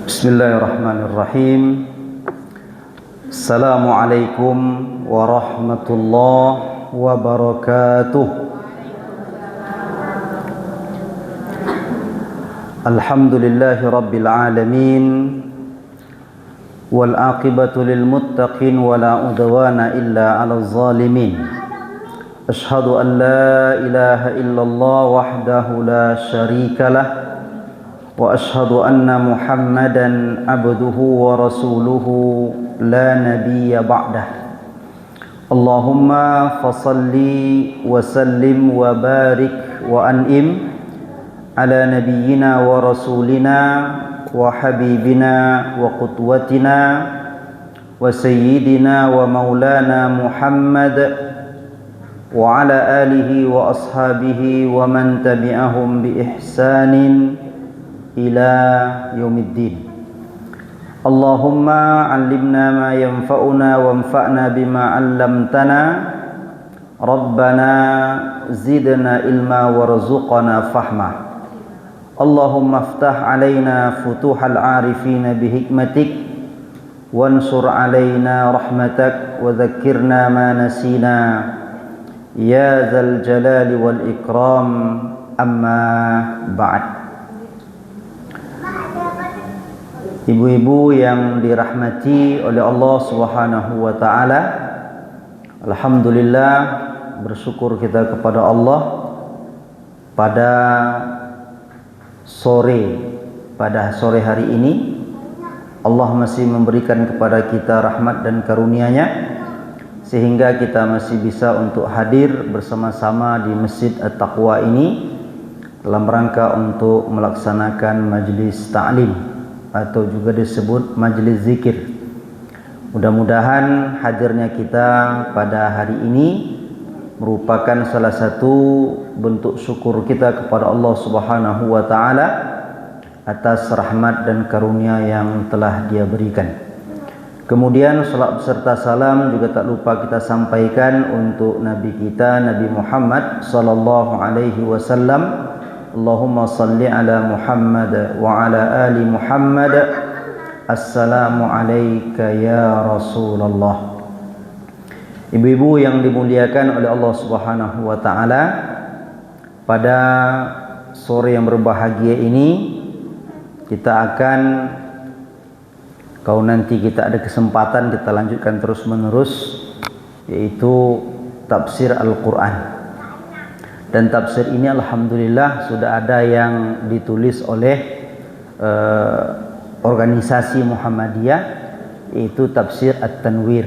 Bismillahirrahmanirrahim. Assalamualaikum warahmatullahi wabarakatuh. Alhamdulillahi rabbil alamin. Wal aqibatu lil muttaqin wa la udwana illa 'alal zalimin. Ashhadu an la ilaha illallah wahdahu la syarika lah. Wa ashhadu anna Muhammadan abduhu wa rasuluhu la nabiyya ba'dah. Allahumma fasalli wa sallim wa barik wa an'im ala nabiyyina wa rasulina wa habibina wa qudwatina wa sayyidina wa maulana Muhammad wa ala alihi wa ashabihi wa man tabi'ahum bi ihsanin ila yaumiddin. Allahumma 'allimna ma yanfa'una wanfa'na bima 'allamtana. Rabbana zidna ilma warzuqna fahma. Allahumma iftah 'alaina futuhal 'arifin bihikmatik wansur 'alaina rahmatak wa dzakkirna ma nasina ya dzal jalali wal ikram. Amma ba'd. Ibu-ibu yang dirahmati oleh Allah Subhanahu wa taala, alhamdulillah, bersyukur kita kepada Allah pada sore hari ini Allah masih memberikan kepada kita rahmat dan karunia-Nya sehingga kita masih bisa untuk hadir bersama-sama di Masjid At-Taqwa ini dalam rangka untuk melaksanakan majlis ta'lim atau juga disebut majlis zikir. Mudah-mudahan hadirnya kita pada hari ini merupakan salah satu bentuk syukur kita kepada Allah Subhanahu wa taala atas rahmat dan karunia yang telah Dia berikan. Kemudian salat beserta salam juga tak lupa kita sampaikan untuk Nabi kita, Nabi Muhammad sallallahu alaihi wasallam. Allahumma salli ala Muhammad wa ala ali Muhammad. Assalamu alayka ya Rasulullah. Ibu-ibu yang dimuliakan oleh Allah Subhanahu wa taala, pada sore yang berbahagia ini kita akan, kalau nanti kita ada kesempatan, kita lanjutkan terus menerus, yaitu tafsir Al-Quran. Dan tafsir ini alhamdulillah sudah ada yang ditulis oleh organisasi Muhammadiyah, yaitu tafsir At-Tanwir.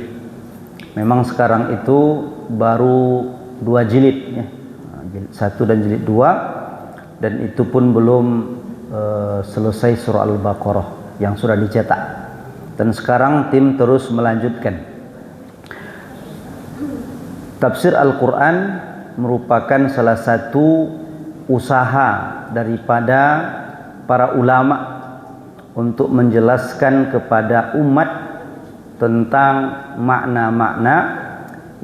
Memang sekarang itu baru 2 jilid ya. Jilid 1 dan jilid 2, dan itu pun belum selesai surah Al-Baqarah yang sudah dicetak. Dan sekarang tim terus melanjutkan. Tafsir Al-Quran merupakan salah satu usaha daripada para ulama untuk menjelaskan kepada umat tentang makna-makna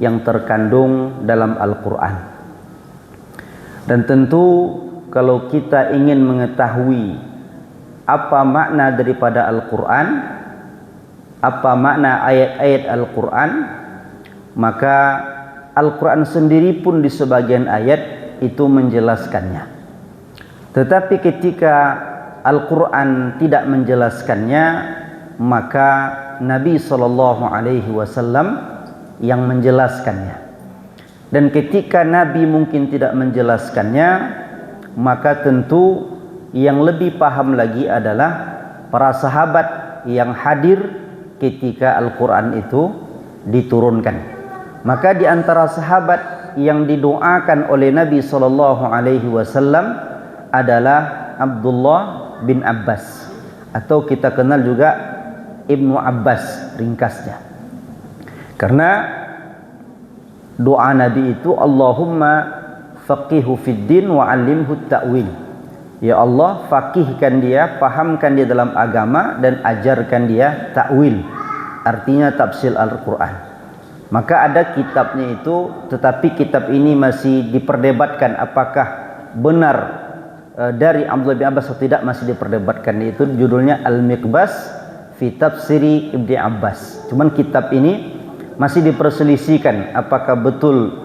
yang terkandung dalam Al-Quran. Dan tentu kalau kita ingin mengetahui apa makna daripada Al-Quran, apa makna ayat-ayat Al-Quran, maka Al-Quran sendiri pun di sebagian ayat itu menjelaskannya. Tetapi ketika Al-Quran tidak menjelaskannya, maka Nabi SAW yang menjelaskannya. Dan ketika Nabi mungkin tidak menjelaskannya, maka tentu yang lebih paham lagi adalah para sahabat yang hadir ketika Al-Quran itu diturunkan. Maka di antara sahabat yang didoakan oleh Nabi SAW adalah Abdullah bin Abbas, atau kita kenal juga Ibnu Abbas ringkasnya. Karena doa Nabi itu, Allahumma faqihu fid din wa 'allimhu ta'wil. Ya Allah, faqihkan dia, pahamkan dia dalam agama, dan ajarkan dia ta'wil, artinya tafsir Al-Quran. Maka ada kitabnya itu, tetapi kitab ini masih diperdebatkan apakah benar dari Abdullah bin Abbas atau tidak masih diperdebatkan. Itu judulnya Al-Miqbas fi Tafsiri Ibni Abbas. Cuman kitab ini masih diperselisihkan apakah betul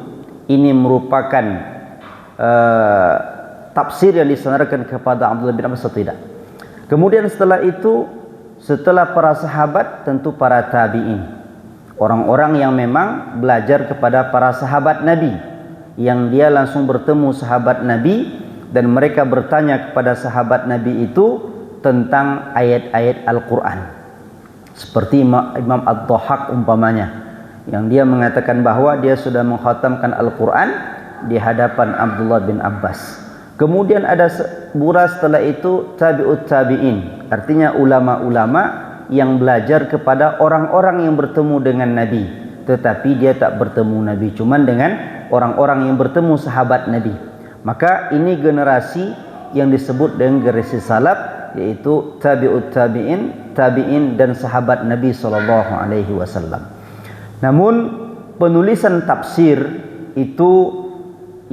ini merupakan tafsir yang disandarkan kepada Abdullah bin Abbas atau tidak. Kemudian setelah itu, setelah para sahabat, tentu para tabi'in, orang-orang yang memang belajar kepada para sahabat Nabi, yang dia langsung bertemu sahabat Nabi dan mereka bertanya kepada sahabat Nabi itu tentang ayat-ayat Al-Quran. Seperti Imam Ad-Dhahhak umpamanya, yang dia mengatakan bahwa dia sudah mengkhatamkan Al-Quran di hadapan Abdullah bin Abbas. Kemudian ada pula setelah itu tabi'ut tabi'in, artinya ulama-ulama yang belajar kepada orang-orang yang bertemu dengan Nabi, tetapi dia tak bertemu Nabi, cuman dengan orang-orang yang bertemu sahabat Nabi. Maka ini generasi yang disebut dengan generasi salaf, yaitu tabi'ut tabi'in, tabi'in dan sahabat Nabi SAW. Namun penulisan tafsir itu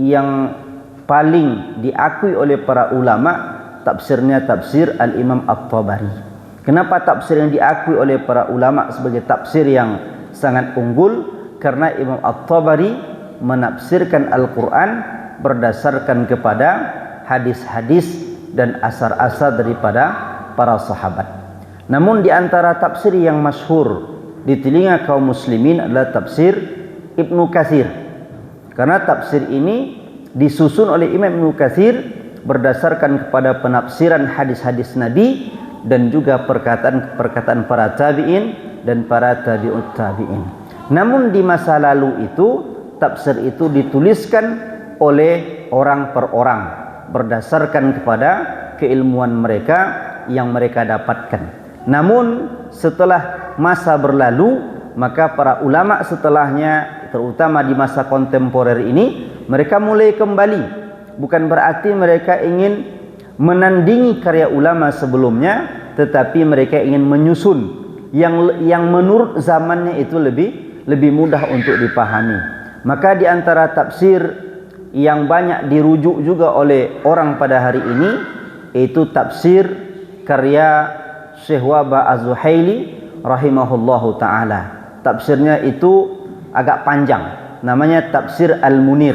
yang paling diakui oleh para ulama, tafsirnya tafsir Al-Imam At-Tabari. Kenapa tafsir yang diakui oleh para ulama sebagai tafsir yang sangat unggul? Karena Imam At-Tabari menafsirkan Al-Quran berdasarkan kepada hadis-hadis dan asar-asar daripada para sahabat. Namun di antara tafsir yang masyhur di telinga kaum muslimin adalah tafsir Ibnu Katsir. Karena tafsir ini disusun oleh Imam Ibnu Katsir berdasarkan kepada penafsiran hadis-hadis Nabi dan juga perkataan-perkataan para tabi'in dan para tabi'ut tabi'in. Namun di masa lalu itu tafsir itu dituliskan oleh orang per orang berdasarkan kepada keilmuan mereka yang mereka dapatkan. Namun setelah masa berlalu, maka para ulama setelahnya, terutama di masa kontemporer ini, mereka mulai kembali. Bukan berarti mereka ingin menandingi karya ulama sebelumnya, tetapi mereka ingin menyusun yang menurut zamannya itu lebih mudah untuk dipahami. Maka di antara tafsir yang banyak dirujuk juga oleh orang pada hari ini, yaitu tafsir karya Syekh Wahbah Az-Zuhaili rahimahullahu ta'ala. Tafsirnya itu agak panjang, namanya tafsir Al-Munir.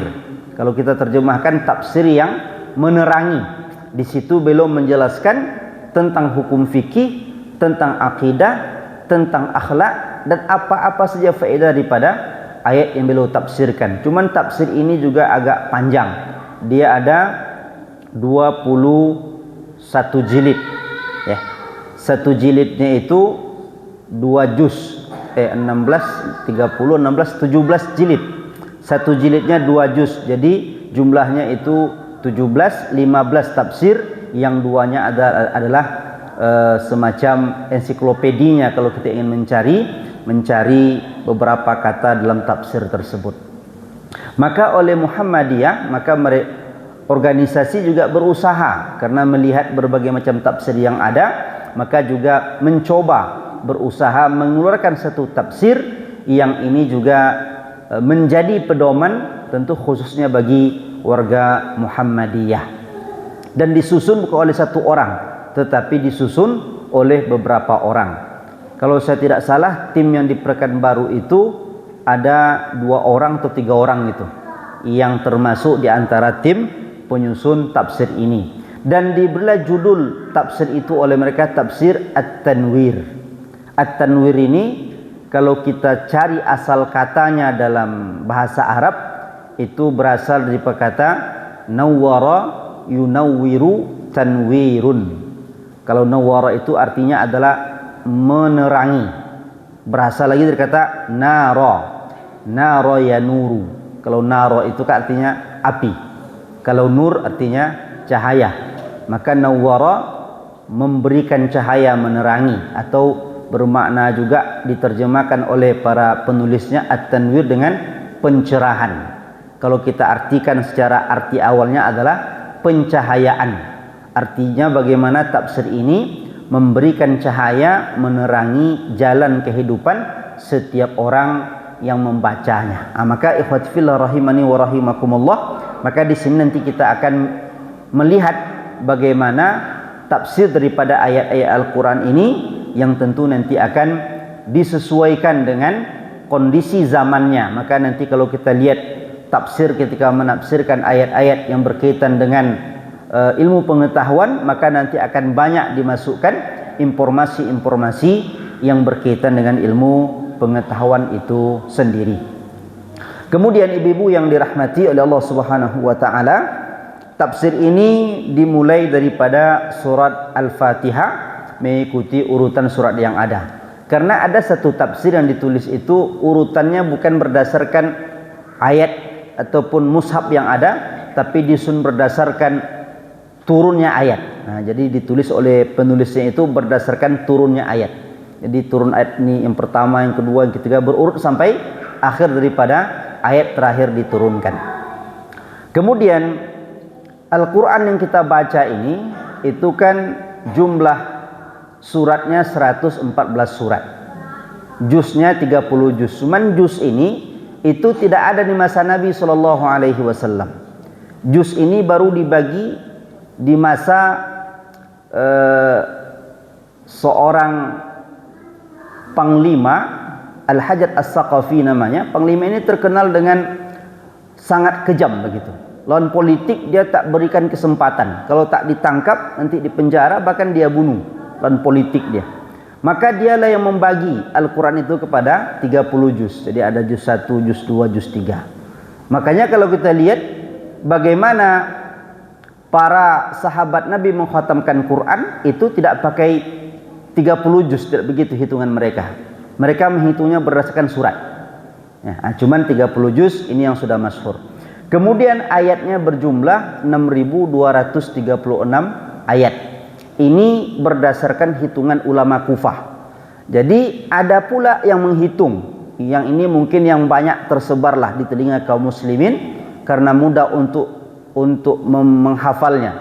Kalau kita terjemahkan tafsir yang menerangi. Di situ beliau menjelaskan tentang hukum fikih, tentang akidah, tentang akhlak, dan apa-apa saja faedah daripada ayat yang beliau tafsirkan. Cuman tafsir ini juga agak panjang. Dia ada 21 jilid, ya. Satu jilidnya itu 2 juz, 16, 30, 16, 17 jilid. Satu jilidnya 2 juz. Jadi jumlahnya itu 17, 15 tafsir, yang duanya adalah semacam ensiklopedinya kalau kita ingin mencari beberapa kata dalam tafsir tersebut. Maka oleh Muhammadiyah, maka organisasi juga berusaha karena melihat berbagai macam tafsir yang ada, maka juga mencoba berusaha mengeluarkan satu tafsir yang ini juga menjadi pedoman tentu khususnya bagi warga Muhammadiyah, dan disusun bukan oleh satu orang tetapi disusun oleh beberapa orang. Kalau saya tidak salah, tim yang di Pekanbaru itu ada 2 orang atau 3 orang itu yang termasuk di antara tim penyusun tafsir ini. Dan diberilah judul tafsir itu oleh mereka tafsir At-Tanwir. At-Tanwir ini kalau kita cari asal katanya dalam bahasa Arab, itu berasal dari kata nawwara yunawwiru tanwirun. Kalau nawwara itu artinya adalah menerangi. Berasal lagi dari kata nara. Nara yanuru. Kalau nara itu kan artinya api. Kalau nur artinya cahaya. Maka nawwara memberikan cahaya, menerangi, atau bermakna juga diterjemahkan oleh para penulisnya at-tanwir dengan pencerahan. Kalau kita artikan secara arti awalnya adalah pencahayaan. Artinya bagaimana tafsir ini memberikan cahaya, menerangi jalan kehidupan setiap orang yang membacanya. Maka ikhwati fillah rahimani wa rahimakumullah, maka di sini nanti kita akan melihat bagaimana tafsir daripada ayat-ayat Al-Quran ini yang tentu nanti akan disesuaikan dengan kondisi zamannya. Maka nanti kalau kita lihat tafsir ketika menafsirkan ayat-ayat yang berkaitan dengan ilmu pengetahuan, maka nanti akan banyak dimasukkan informasi-informasi yang berkaitan dengan ilmu pengetahuan itu sendiri. Kemudian ibu-ibu yang dirahmati oleh Allah Subhanahu wa taala, tafsir ini dimulai daripada surat Al-Fatihah mengikuti urutan surat yang ada. Karena ada satu tafsir yang ditulis itu urutannya bukan berdasarkan ayat ataupun mushaf yang ada, tapi disusun berdasarkan turunnya ayat. Nah, jadi ditulis oleh penulisnya itu berdasarkan turunnya ayat. Jadi turun ayat ini yang pertama, yang kedua, yang ketiga berurut sampai akhir daripada ayat terakhir diturunkan. Kemudian Al-Quran yang kita baca ini itu kan jumlah suratnya 114 surat. Juznya 30 juz. Cuman juz ini itu tidak ada di masa Nabi SAW. Juz ini baru dibagi di masa seorang panglima, Al-Hajjaj As-Saqafi namanya. Panglima ini terkenal dengan sangat kejam begitu. Lawan politik dia tak berikan kesempatan. Kalau tak ditangkap nanti dipenjara, bahkan dia bunuh lawan politik dia. Maka dialah yang membagi Al-Quran itu kepada 30 juz. Jadi ada juz 1, juz 2, juz 3. Makanya kalau kita lihat bagaimana para sahabat Nabi mengkhatamkan Quran itu tidak pakai 30 juz, tidak begitu hitungan mereka. Mereka menghitungnya berdasarkan surat. Ya, cuman 30 juz ini yang sudah masyhur. Kemudian ayatnya berjumlah 6.236 ayat. Ini berdasarkan hitungan ulama Kufah. Jadi ada pula yang menghitung. Yang ini mungkin yang banyak tersebarlah di telinga kaum muslimin karena mudah untuk menghafalnya.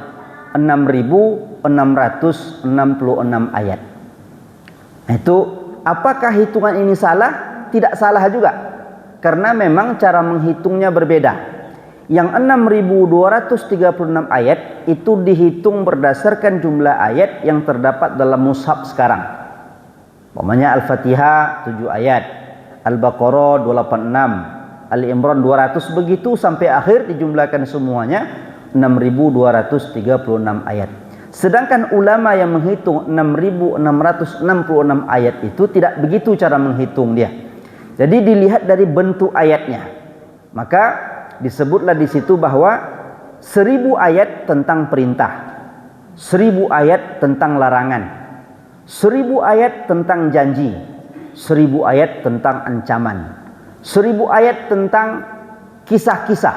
6.666 ayat. Itu apakah hitungan ini salah? Tidak salah juga. Karena memang cara menghitungnya berbeda. Yang 6.236 ayat itu dihitung berdasarkan jumlah ayat yang terdapat dalam mushaf sekarang. Umpamanya Al-Fatihah 7 ayat, Al-Baqarah 286, Ali Imran 200, begitu sampai akhir dijumlahkan semuanya 6.236 ayat. Sedangkan ulama yang menghitung 6.666 ayat itu tidak begitu cara menghitung dia. Jadi dilihat dari bentuk ayatnya. Maka disebutlah di situ bahwa 1000 ayat tentang perintah, 1000 ayat tentang larangan, 1000 ayat tentang janji, 1000 ayat tentang ancaman, 1000 ayat tentang kisah-kisah,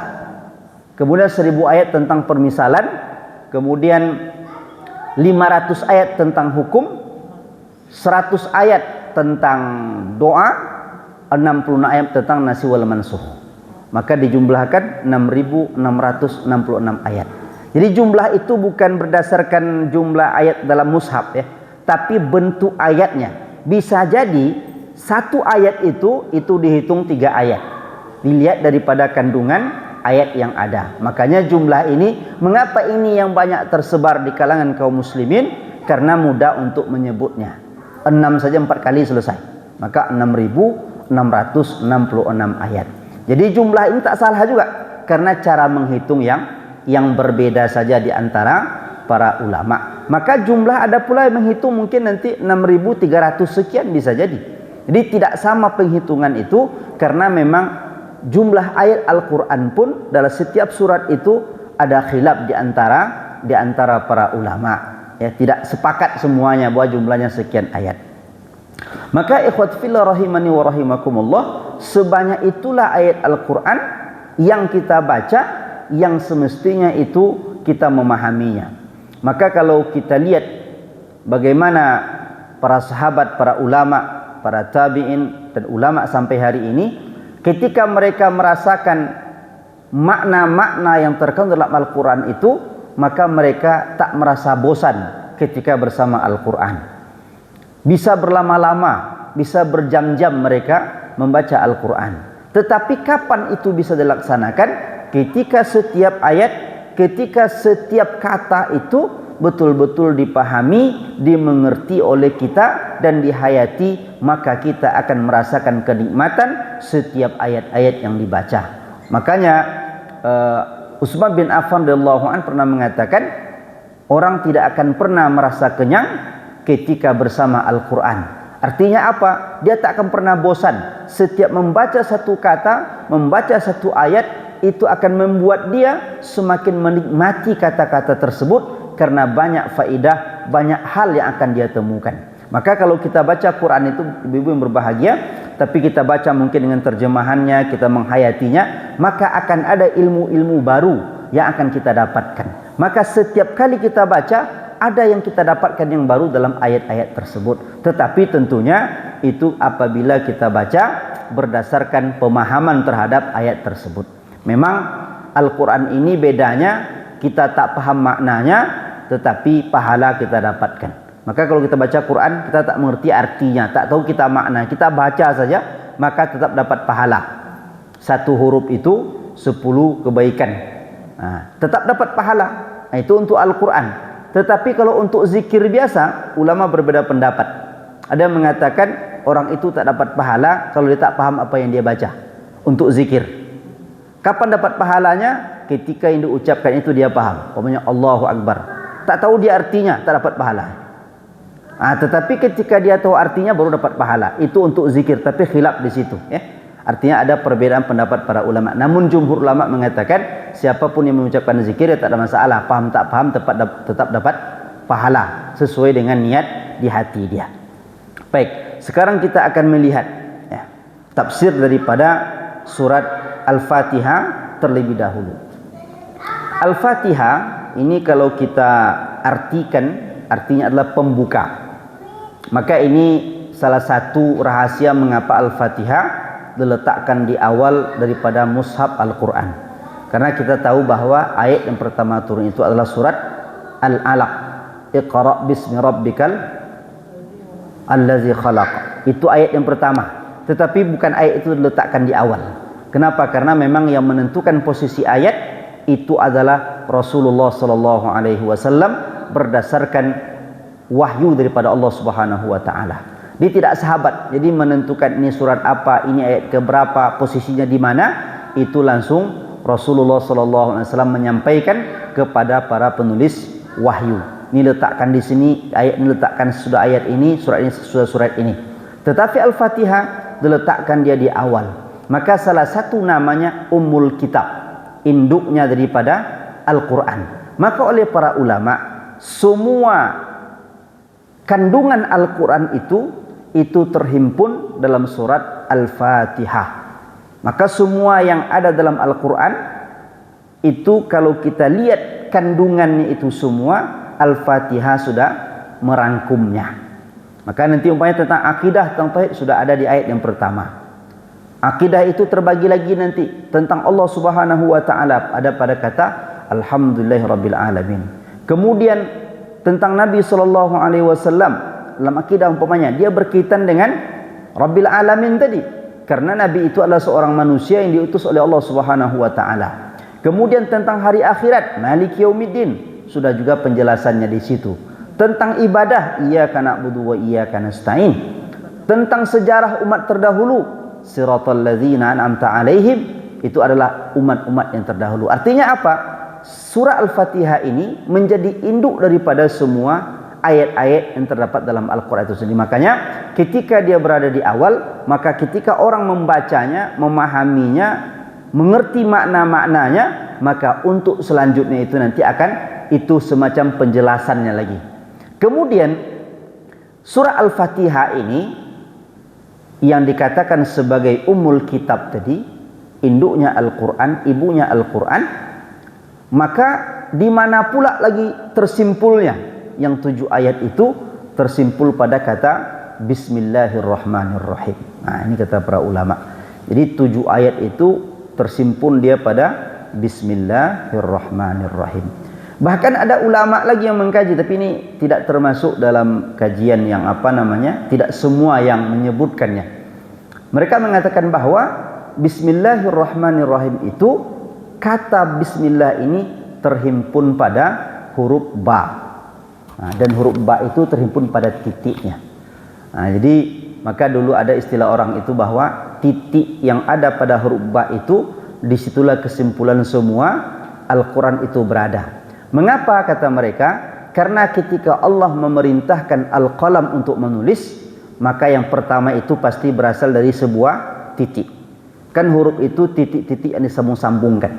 kemudian 1000 ayat tentang permisalan, kemudian 500 ayat tentang hukum, 100 ayat tentang doa, 60 ayat tentang nasi wal mansuh. Maka dijumlahkan 6.666 ayat. Jadi jumlah itu bukan berdasarkan jumlah ayat dalam mushaf ya, tapi bentuk ayatnya. Bisa jadi satu ayat itu dihitung 3 ayat. Dilihat daripada kandungan ayat yang ada. Makanya jumlah ini, mengapa ini yang banyak tersebar di kalangan kaum muslimin? Karena mudah untuk menyebutnya. 6 saja 4 kali selesai. Maka 6.666 ayat. Jadi jumlah ini tak salah juga, karena cara menghitung yang berbeda saja di antara para ulama. Maka jumlah ada pula yang menghitung mungkin nanti 6.300 sekian bisa jadi. Jadi tidak sama penghitungan itu, karena memang jumlah ayat Al-Quran pun dalam setiap surat itu ada khilaf di antara para ulama. Ya, tidak sepakat semuanya bahwa jumlahnya sekian ayat. Maka ikhwat fillah rahimani wa rahimakumullah, sebanyak itulah ayat Al-Quran yang kita baca, yang semestinya itu kita memahaminya. Maka kalau kita lihat bagaimana para sahabat, para ulama, para tabi'in dan ulama sampai hari ini, ketika mereka merasakan makna-makna yang terkandung dalam Al-Quran itu, maka mereka tak merasa bosan ketika bersama Al-Quran. Bisa berlama-lama, bisa berjam-jam mereka membaca Al-Quran. Tetapi kapan itu bisa dilaksanakan? Ketika setiap ayat ketika setiap kata itu betul-betul dipahami, dimengerti oleh kita dan dihayati, maka kita akan merasakan kenikmatan setiap ayat-ayat yang dibaca. Makanya Utsman bin Affan radhiyallahu anhu pernah mengatakan, orang tidak akan pernah merasa kenyang ketika bersama Al-Quran. Artinya apa? Dia tak akan pernah bosan. Setiap membaca satu kata, membaca satu ayat, itu akan membuat dia semakin menikmati kata-kata tersebut, karena banyak faedah, banyak hal yang akan dia temukan. Maka kalau kita baca Quran itu, ibu-ibu yang berbahagia, tapi kita baca mungkin dengan terjemahannya, kita menghayatinya, maka akan ada ilmu-ilmu baru yang akan kita dapatkan. Maka setiap kali kita baca, ada yang kita dapatkan yang baru dalam ayat-ayat tersebut. Tetapi tentunya itu apabila kita baca berdasarkan pemahaman terhadap ayat tersebut. Memang Al-Quran ini bedanya, kita tak paham maknanya, tetapi pahala kita dapatkan. Maka kalau kita baca Quran, kita tak mengerti artinya, tak tahu kita makna, kita baca saja, maka tetap dapat pahala. Satu huruf itu 10 kebaikan. Tetap dapat pahala. Itu untuk Al-Quran. Tetapi kalau untuk zikir biasa, ulama berbeda pendapat. Ada yang mengatakan orang itu tak dapat pahala kalau dia tak paham apa yang dia baca untuk zikir. Kapan dapat pahalanya? Ketika yang diucapkan itu dia paham. Umpamanya Allahu Akbar, tak tahu dia artinya, tak dapat pahala. Tetapi ketika dia tahu artinya baru dapat pahala. Itu untuk zikir, tapi khilaf di situ, ya. Artinya ada perbedaan pendapat para ulama. Namun jumhur ulama mengatakan siapapun yang mengucapkan zikir, ya tak ada masalah. Paham tak paham tetap dapat pahala sesuai dengan niat di hati dia. Baik, sekarang kita akan melihat, ya, tafsir daripada surat Al-Fatihah terlebih dahulu. Al-Fatihah ini kalau kita artikan, artinya adalah pembuka. Maka ini salah satu rahasia mengapa Al-Fatihah diletakkan di awal daripada mushaf Al-Quran. Karena kita tahu bahwa ayat yang pertama turun itu adalah surat Al-Alaq. Iqra' bismi rabbikal allazi khalaq. Itu ayat yang pertama. Tetapi bukan ayat itu diletakkan di awal. Kenapa? Karena memang yang menentukan posisi ayat itu adalah Rasulullah sallallahu alaihi wasallam berdasarkan wahyu daripada Allah Subhanahu wa taala. Dia tidak sahabat, jadi menentukan ini surat apa, ini ayat keberapa, posisinya di mana, itu langsung Rasulullah SAW menyampaikan kepada para penulis wahyu. Ini letakkan di sini, ayat ini letakkan sudah ayat ini, surat ini sudah surat ini. Tetapi Al-Fatihah diletakkan dia di awal. Maka salah satu namanya Ummul Kitab, induknya daripada Al-Quran. Maka oleh para ulama, semua kandungan Al-Quran itu terhimpun dalam surat Al-Fatihah. Maka semua yang ada dalam Al-Quran itu kalau kita lihat kandungannya itu semua, Al-Fatihah sudah merangkumnya. Maka nanti umpamanya tentang akidah, tentang tauhid sudah ada di ayat yang pertama. Akidah itu terbagi lagi nanti tentang Allah Subhanahu wa taala, ada pada kata Alhamdulillahirabbil alamin. Kemudian tentang Nabi sallallahu alaihi wasallam dalam akidah umpamanya dia berkaitan dengan Rabbil Alamin tadi, karena Nabi itu adalah seorang manusia yang diutus oleh Allah Subhanahu wa taala. Kemudian tentang hari akhirat, Maliki Yaumiddin, sudah juga penjelasannya di situ. Tentang ibadah, Iyyaka na'budu wa iyyaka nasta'in. Tentang sejarah umat terdahulu, Siratal ladzina an'amta 'alaihim, itu adalah umat-umat yang terdahulu. Artinya apa? Surah Al-Fatihah ini menjadi induk daripada semua ayat-ayat yang terdapat dalam Al-Quran itu sendiri. Makanya ketika dia berada di awal, maka ketika orang membacanya, memahaminya, mengerti makna-maknanya, maka untuk selanjutnya itu nanti akan itu semacam penjelasannya lagi. Kemudian surah Al-Fatihah ini yang dikatakan sebagai Ummul Kitab tadi, induknya Al-Quran, ibunya Al-Quran, maka di mana pula lagi tersimpulnya? Yang 7 ayat itu tersimpul pada kata Bismillahirrahmanirrahim. Nah, ini kata para ulama. Jadi 7 ayat itu tersimpul dia pada Bismillahirrahmanirrahim. Bahkan ada ulama lagi yang mengkaji, tapi ini tidak termasuk dalam kajian yang tidak semua yang menyebutkannya. Mereka mengatakan bahwa Bismillahirrahmanirrahim itu, kata Bismillah ini terhimpun pada huruf ba. Dan huruf ba itu terhimpun pada titiknya. Jadi maka dulu ada istilah orang itu bahwa titik yang ada pada huruf ba itu, disitulah kesimpulan semua Al-Quran itu berada. Mengapa kata mereka? Karena ketika Allah memerintahkan Al-Qalam untuk menulis, maka yang pertama itu pasti berasal dari sebuah titik. Kan huruf itu titik-titik yang disambung-sambungkan.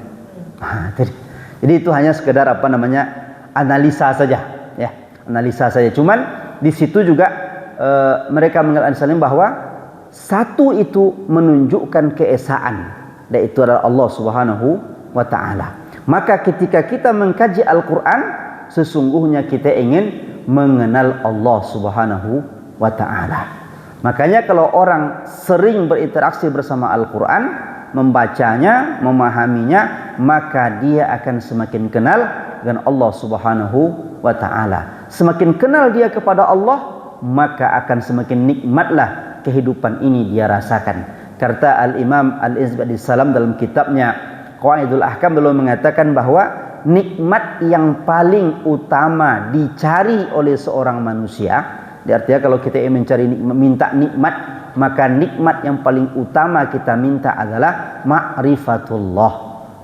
Jadi itu hanya sekedar analisa saja, ya, analisa saja. Cuman di situ juga mereka mengatakan bahwa satu itu menunjukkan keesaan, yaitu adalah Allah Subhanahu wa taala. Maka ketika kita mengkaji Al-Qur'an, sesungguhnya kita ingin mengenal Allah Subhanahu wa taala. Makanya kalau orang sering berinteraksi bersama Al-Qur'an, membacanya, memahaminya, maka dia akan semakin kenal dengan Allah Subhanahu wa taala. Semakin kenal dia kepada Allah, maka akan semakin nikmatlah kehidupan ini dia rasakan. Kata Al-Imam Al-Izz bin Salam dalam kitabnya Qawaidul Ahkam, beliau mengatakan bahwa nikmat yang paling utama dicari oleh seorang manusia, artinya kalau kita ingin mencari minta nikmat, maka nikmat yang paling utama kita minta adalah ma'rifatullah,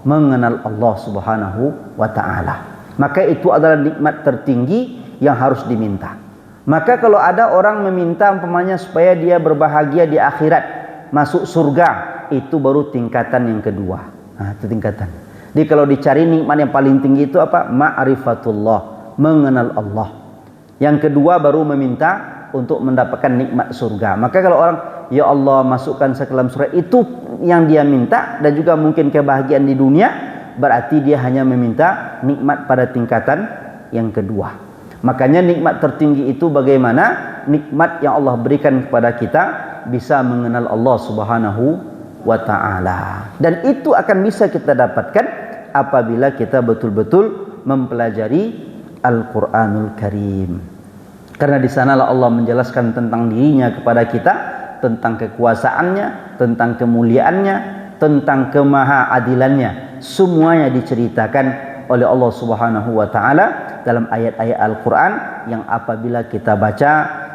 mengenal Allah Subhanahu wa taala. Maka itu adalah nikmat tertinggi yang harus diminta. Maka kalau ada orang meminta umpamanya supaya dia berbahagia di akhirat, masuk surga, itu baru tingkatan yang kedua. Itu tingkatan. Jadi kalau dicari nikmat yang paling tinggi itu apa? Ma'rifatullah, mengenal Allah. Yang kedua baru meminta untuk mendapatkan nikmat surga. Maka kalau orang, ya Allah masukkan saya ke dalam surga, itu yang dia minta, dan juga mungkin kebahagiaan di dunia, berarti dia hanya meminta nikmat pada tingkatan yang kedua. Makanya nikmat tertinggi itu bagaimana? Nikmat yang Allah berikan kepada kita, bisa mengenal Allah Subhanahu wa ta'ala. Dan itu akan bisa kita dapatkan apabila kita betul-betul mempelajari Al-Quranul Karim. Karena di sanalah Allah menjelaskan tentang dirinya kepada kita, tentang kekuasaannya, tentang kemuliaannya, tentang kemahaadilannya. Semuanya diceritakan oleh Allah Subhanahu wa taala dalam ayat-ayat Al-Quran yang apabila kita baca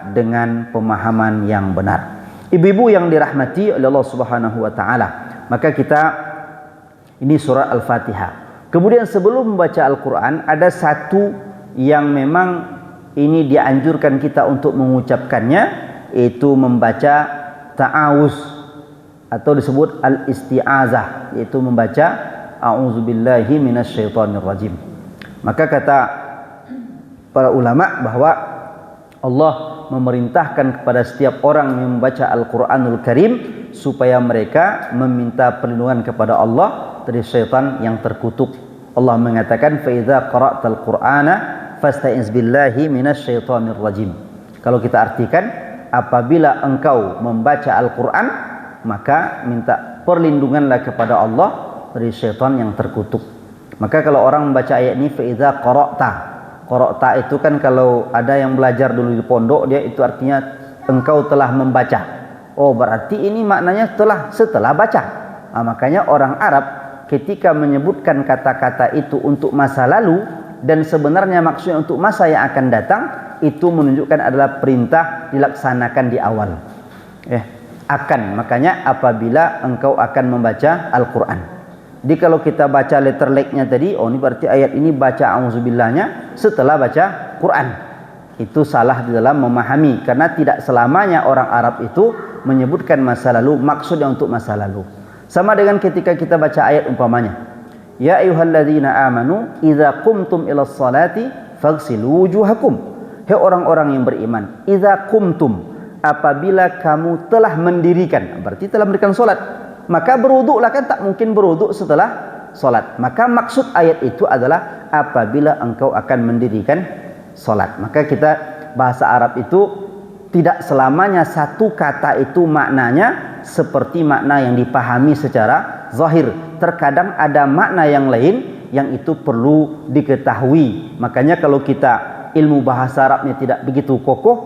dengan pemahaman yang benar. Ibu-ibu yang dirahmati oleh Allah Subhanahu wa taala, maka kita, ini surah Al-Fatihah. Kemudian sebelum membaca Al-Quran, ada satu yang memang ini dianjurkan kita untuk mengucapkannya, yaitu membaca ta'awuz atau disebut al-isti'azah, yaitu membaca a'udzubillahi minasyaitonirrajim. Maka kata para ulama bahwa Allah memerintahkan kepada setiap orang yang membaca Al-Quranul Karim supaya mereka meminta perlindungan kepada Allah dari syaitan yang terkutuk. Allah mengatakan, fa idza qara'tal Qur'ana fasta'iz billahi minasyaitonirrajim. Kalau kita artikan, apabila engkau membaca Al-Quran, maka minta perlindunganlah kepada Allah dari syaitan yang terkutuk. Maka kalau orang membaca ayat ini, fa idza qara'ta itu kan kalau ada yang belajar dulu di pondok, dia itu artinya engkau telah membaca. Oh, berarti ini maknanya setelah baca. Makanya orang Arab ketika menyebutkan kata-kata itu untuk masa lalu, dan sebenarnya maksudnya untuk masa yang akan datang, itu menunjukkan adalah perintah dilaksanakan di awal. Makanya apabila engkau akan membaca Al-Quran. Jadi kalau kita baca letter like-nya tadi, oh ini berarti ayat ini baca a'udzubillahnya setelah baca Quran. Itu salah di dalam memahami, karena tidak selamanya orang Arab itu menyebutkan masa lalu maksudnya untuk masa lalu. Sama dengan ketika kita baca ayat umpamanya, ya ayyuhalladzina amanu idza qumtum ilas salati faghsilu wujuhakum. Hai orang-orang yang beriman, idza qumtum, apabila kamu telah mendirikan, berarti telah mendirikan salat. Maka berwuduklah, kan tak mungkin berwuduk setelah salat. Maka maksud ayat itu adalah apabila engkau akan mendirikan salat. Maka kita bahasa Arab itu tidak selamanya satu kata itu maknanya seperti makna yang dipahami secara zahir. Terkadang ada makna yang lain yang itu perlu diketahui. Makanya kalau kita ilmu bahasa Arabnya tidak begitu kokoh,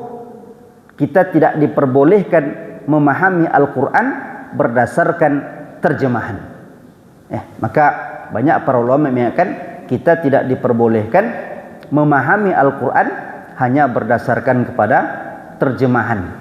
kita tidak diperbolehkan memahami Al-Quran berdasarkan terjemahan. Maka banyak para ulama mengatakan kita tidak diperbolehkan memahami Al-Quran hanya berdasarkan kepada terjemahan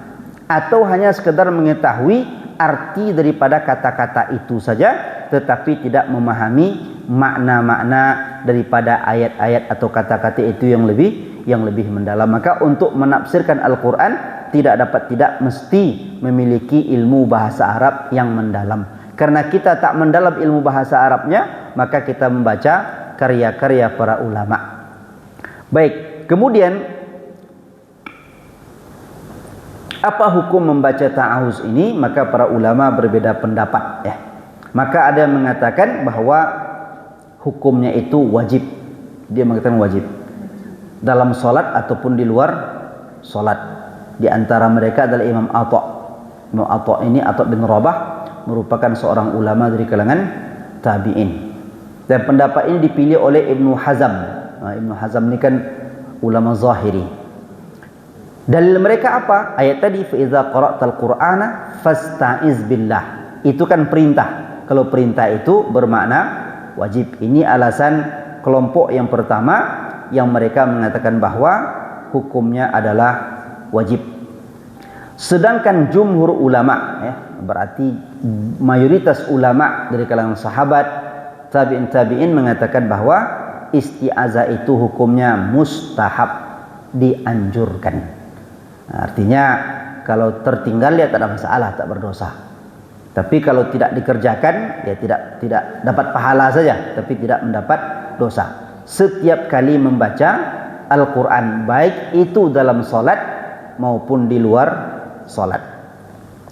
atau hanya sekedar mengetahui arti daripada kata-kata itu saja, tetapi tidak memahami makna-makna daripada ayat-ayat atau kata-kata itu yang lebih mendalam. Maka untuk menafsirkan Al-Quran tidak mesti memiliki ilmu bahasa Arab yang mendalam. Karena kita tak mendalam ilmu bahasa Arabnya, maka kita membaca karya-karya para ulama. Baik, kemudian apa hukum membaca ta'awuz ini? Maka para ulama berbeda pendapat ya. Maka ada yang mengatakan bahwa hukumnya itu wajib. Dia mengatakan wajib dalam solat ataupun di luar solat. Di antara mereka adalah Imam Atha. Imam Atha ini Atha bin Rabah merupakan seorang ulama dari kalangan tabi'in. Dan pendapat ini dipilih oleh Ibnu Hazm. Ibnu Hazm ini kan ulama zahiri. Dalil mereka apa? Ayat tadi, fa iza qara'tal qur'ana fasta'iz billah. Itu kan perintah. Kalau perintah itu bermakna wajib. Ini alasan kelompok yang pertama yang mereka mengatakan bahwa hukumnya adalah wajib. Sedangkan jumhur ulama ya, berarti mayoritas ulama dari kalangan sahabat, tabi'in mengatakan bahwa isti'azah itu hukumnya mustahab, dianjurkan. Artinya kalau tertinggal ya tak ada masalah, tak berdosa. Tapi kalau tidak dikerjakan ya tidak dapat pahala saja, tapi tidak mendapat dosa. Setiap kali membaca Al-Quran, baik itu dalam solat maupun di luar solat.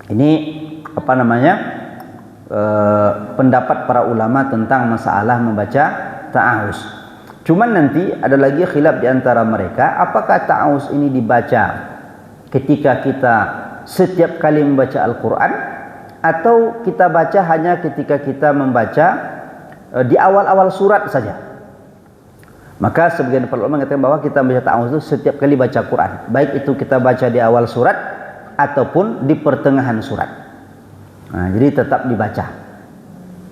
Ini apa namanya? Pendapat para ulama tentang masalah membaca ta'awuz. Cuman nanti ada lagi khilaf di antara mereka, apakah ta'awuz ini dibaca ketika kita setiap kali membaca Al-Quran, atau kita baca hanya ketika kita membaca di awal-awal surat saja. Maka sebagian para ulama mengatakan bahwa kita membaca ta'awuz itu setiap kali baca Quran, baik itu kita baca di awal surat ataupun di pertengahan surat. Nah, jadi tetap dibaca.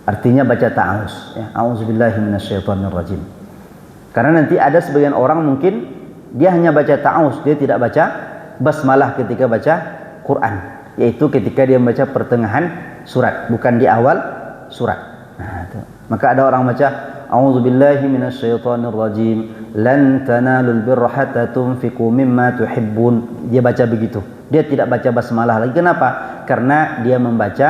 Artinya baca ta'awuz ya. A'udzubillahi minasyaitonirrajim. Karena nanti ada sebagian orang mungkin dia hanya baca ta'awuz, dia tidak baca basmalah ketika baca Quran, yaitu ketika dia membaca pertengahan surat, bukan di awal surat. Nah, itu. Maka ada orang baca a'udzubillahi minasyaitonirrajim, lan tanalul birra hatta tunfiqu mimma tuhibbun. Dia baca begitu. Dia tidak baca basmalah lagi. Kenapa? Karena dia membaca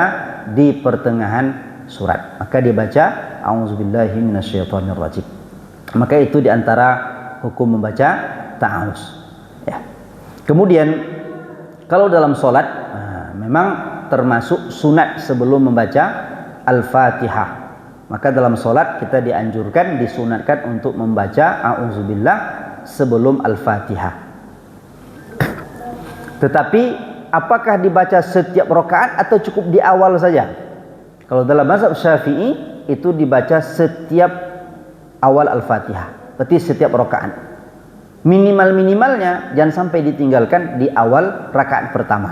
di pertengahan surat. Maka dia baca a'udzubillahi minasyaitonirrajim. Maka itu diantara hukum membaca ta'awuz. Ya. Kemudian kalau dalam solat, memang termasuk sunat sebelum membaca Al-Fatihah. Maka dalam solat kita dianjurkan, disunatkan untuk membaca a'udzubillah sebelum Al-Fatihah. Tetapi apakah dibaca setiap rakaat atau cukup di awal saja? Kalau dalam mazhab Syafi'i itu dibaca setiap awal Al-Fatihah, berarti setiap rakaat. Minimalnya jangan sampai ditinggalkan di awal rakaat pertama.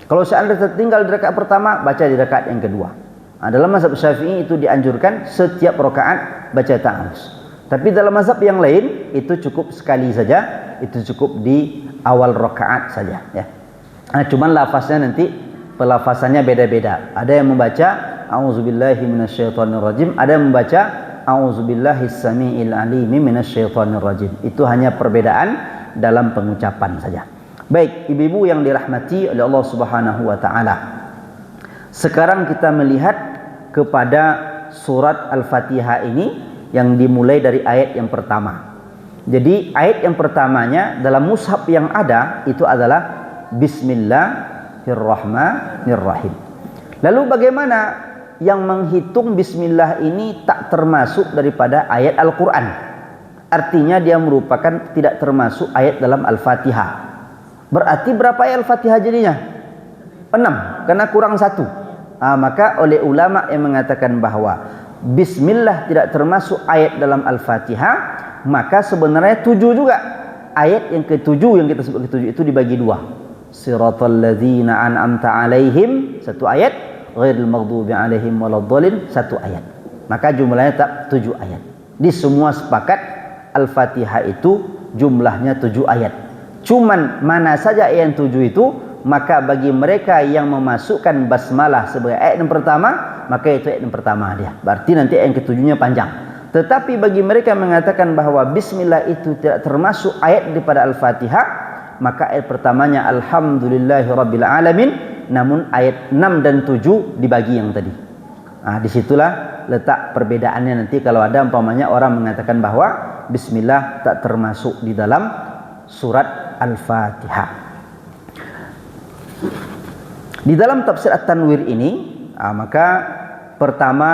Kalau seandainya tertinggal di rakaat pertama, baca di rakaat yang kedua. Nah, dalam mazhab Syafi'i itu dianjurkan setiap rakaat baca ta'awuz. Tapi dalam mazhab yang lain itu cukup sekali saja, itu cukup di awal rakaat saja ya. Nah, cuman lafaznya nanti pelafasannya beda-beda. Ada yang membaca a'udzubillahi minasyaitonirrajim, ada yang membaca a'udzubillahis samiil alimi minasyaitonirrajim. Itu hanya perbedaan dalam pengucapan saja. Baik, ibu-ibu yang dirahmati oleh Allah Subhanahu wa taala. Sekarang kita melihat kepada surat Al-Fatihah ini yang dimulai dari ayat yang pertama. Jadi ayat yang pertamanya dalam mushaf yang ada itu adalah Bismillahirrahmanirrahim. Lalu bagaimana yang menghitung bismillah ini tak termasuk daripada ayat Al-Quran? Artinya dia merupakan tidak termasuk ayat dalam Al-Fatihah. Berarti berapa ayat Al-Fatihah jadinya? 6, karena kurang 1. Maka oleh ulama yang mengatakan bahwa bismillah tidak termasuk ayat dalam Al-Fatihah, maka sebenarnya 7 juga. Ayat yang ke-7 yang kita sebut ke-7 itu dibagi 2. Siratal ladzina an'amta alaihim 1 ayat, ghairil maghdubi alaihim waladdallin 1 ayat. Maka jumlahnya tetap 7 ayat. Di semua sepakat Al-Fatihah itu jumlahnya 7 ayat. Cuman mana saja ayat 7 itu, maka bagi mereka yang memasukkan basmalah sebagai ayat yang pertama, maka itu ayat yang pertama dia. Berarti nanti ayat ketujuhnya panjang. Tetapi bagi mereka mengatakan bahwa bismillah itu tidak termasuk ayat daripada Al-Fatihah, maka ayat pertamanya Alhamdulillahirabbil alamin, namun ayat 6 dan 7 dibagi yang tadi. Disitulah letak perbedaannya nanti kalau ada umpamanya orang mengatakan bahwa bismillah tak termasuk di dalam surat Al-Fatihah. Di dalam tafsir At-Tanwir ini, maka pertama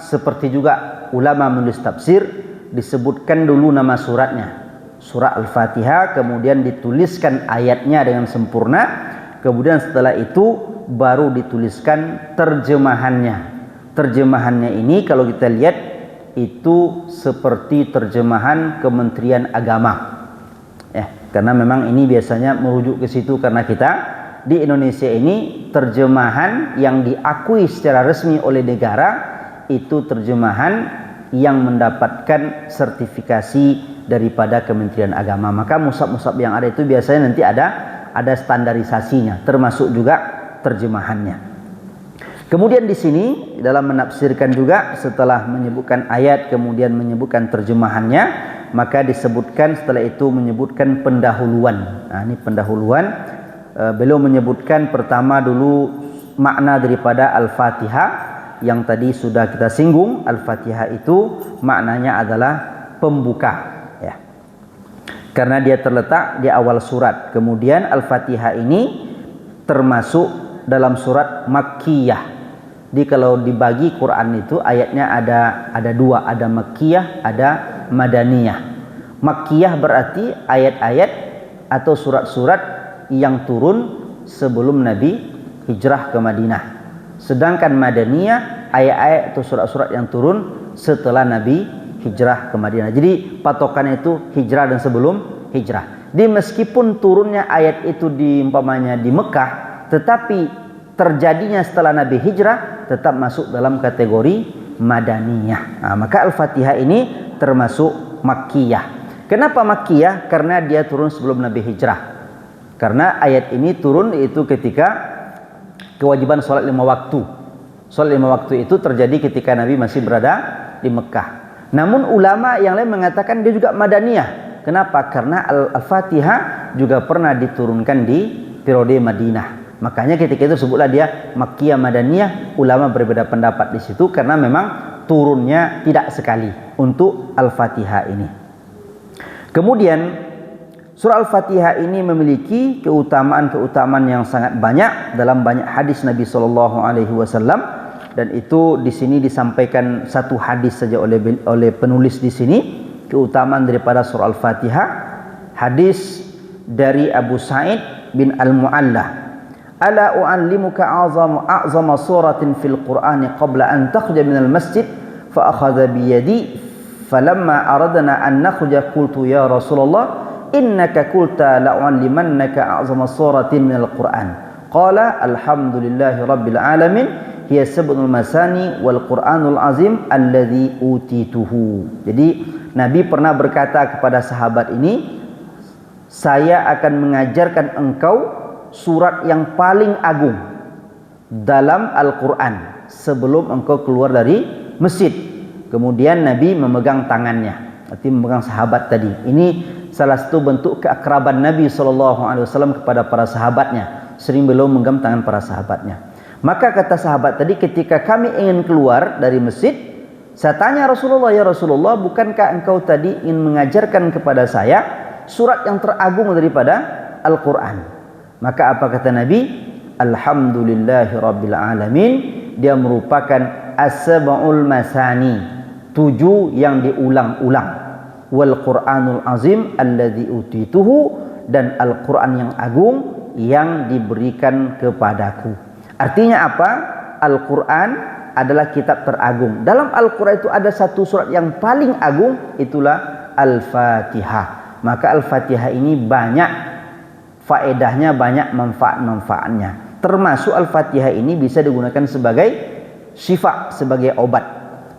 seperti juga ulama menulis tafsir disebutkan dulu nama suratnya, surah Al-Fatihah, kemudian dituliskan ayatnya dengan sempurna, kemudian setelah itu baru dituliskan terjemahannya. Terjemahannya ini kalau kita lihat itu seperti terjemahan Kementerian Agama. Karena memang ini biasanya merujuk ke situ karena kita di Indonesia ini terjemahan yang diakui secara resmi oleh negara itu terjemahan yang mendapatkan sertifikasi daripada Kementerian Agama. Maka mushaf-mushaf yang ada itu biasanya nanti ada standarisasinya, termasuk juga terjemahannya. Kemudian di sini dalam menafsirkan juga setelah menyebutkan ayat kemudian menyebutkan terjemahannya, maka disebutkan setelah itu menyebutkan pendahuluan. Ini pendahuluan. Beliau menyebutkan pertama dulu makna daripada Al-Fatihah yang tadi sudah kita singgung. Al-Fatihah itu maknanya adalah pembuka, ya. Karena dia terletak di awal surat. Kemudian Al-Fatihah ini termasuk dalam surat Makkiyah. Jadi kalau dibagi Quran itu ayatnya ada dua, ada Makkiyah, ada Madaniyah. Makkiyah berarti ayat-ayat atau surat-surat yang turun sebelum Nabi hijrah ke Madinah. Sedangkan Madaniyah ayat-ayat atau surat-surat yang turun setelah Nabi hijrah ke Madinah. Jadi patokannya itu hijrah dan sebelum hijrah. Jadi meskipun turunnya ayat itu umpamanya di Mekah, tetapi terjadinya setelah Nabi hijrah tetap masuk dalam kategori Madaniyah. Maka Al-Fatihah ini termasuk Makkiyah. Kenapa Makkiyah? Karena dia turun sebelum Nabi hijrah. Karena ayat ini turun itu ketika kewajiban sholat 5 waktu. Sholat 5 waktu itu terjadi ketika Nabi masih berada di Mekah. Namun ulama yang lain mengatakan dia juga Madaniyah. Kenapa? Karena Al-Fatihah juga pernah diturunkan di periode Madinah. Makanya ketika itu sebutlah dia Makkiyah Madaniyah. Ulama berbeda pendapat di situ karena memang turunnya tidak sekali untuk Al-Fatihah ini. Kemudian surah Al-Fatihah ini memiliki keutamaan-keutamaan yang sangat banyak dalam banyak hadis Nabi SAW, dan itu di sini disampaikan satu hadis saja oleh penulis di sini keutamaan daripada surah Al-Fatihah. Hadis dari Abu Sa'id bin Al-Mu'alla, ala u'allimuka a'zama suratin fil Qur'ani qabla an takhruja minal masjid fa akhadha bi yadi falamma aradna an nakhruja qultu ya Rasulullah innaka qulta la u'allimannaka a'zama suratin minal Qur'an qala alhamdulillahi rabbil alamin hiya sab'ul masani wal Qur'anul azim alladhi utituhu. Jadi Nabi pernah berkata kepada sahabat ini, saya akan mengajarkan engkau surat yang paling agung dalam Al-Quran sebelum engkau keluar dari masjid. Kemudian Nabi memegang tangannya, arti memegang sahabat tadi. Ini salah satu bentuk keakraban Nabi SAW kepada para sahabatnya. Sering beliau memegang tangan para sahabatnya. Maka kata sahabat tadi, ketika kami ingin keluar dari masjid, saya tanya Rasulullah, ya Rasulullah, bukankah engkau tadi ingin mengajarkan kepada saya surat yang teragung daripada Al-Quran? Maka apa kata Nabi? Alhamdulillahi rabbil alamin. Dia merupakan as-sab'ul masani, 7 yang diulang-ulang. Wal Qur'anul azim alladzi utituhu, dan Al-Quran yang agung yang diberikan kepadaku. Artinya apa? Al-Quran adalah kitab teragung. Dalam Al-Quran itu ada satu surat yang paling agung, itulah Al-Fatihah. Maka Al-Fatihah ini banyak faedahnya, banyak manfaat-manfaatnya. Termasuk Al-Fatihah ini bisa digunakan sebagai syifa, sebagai obat.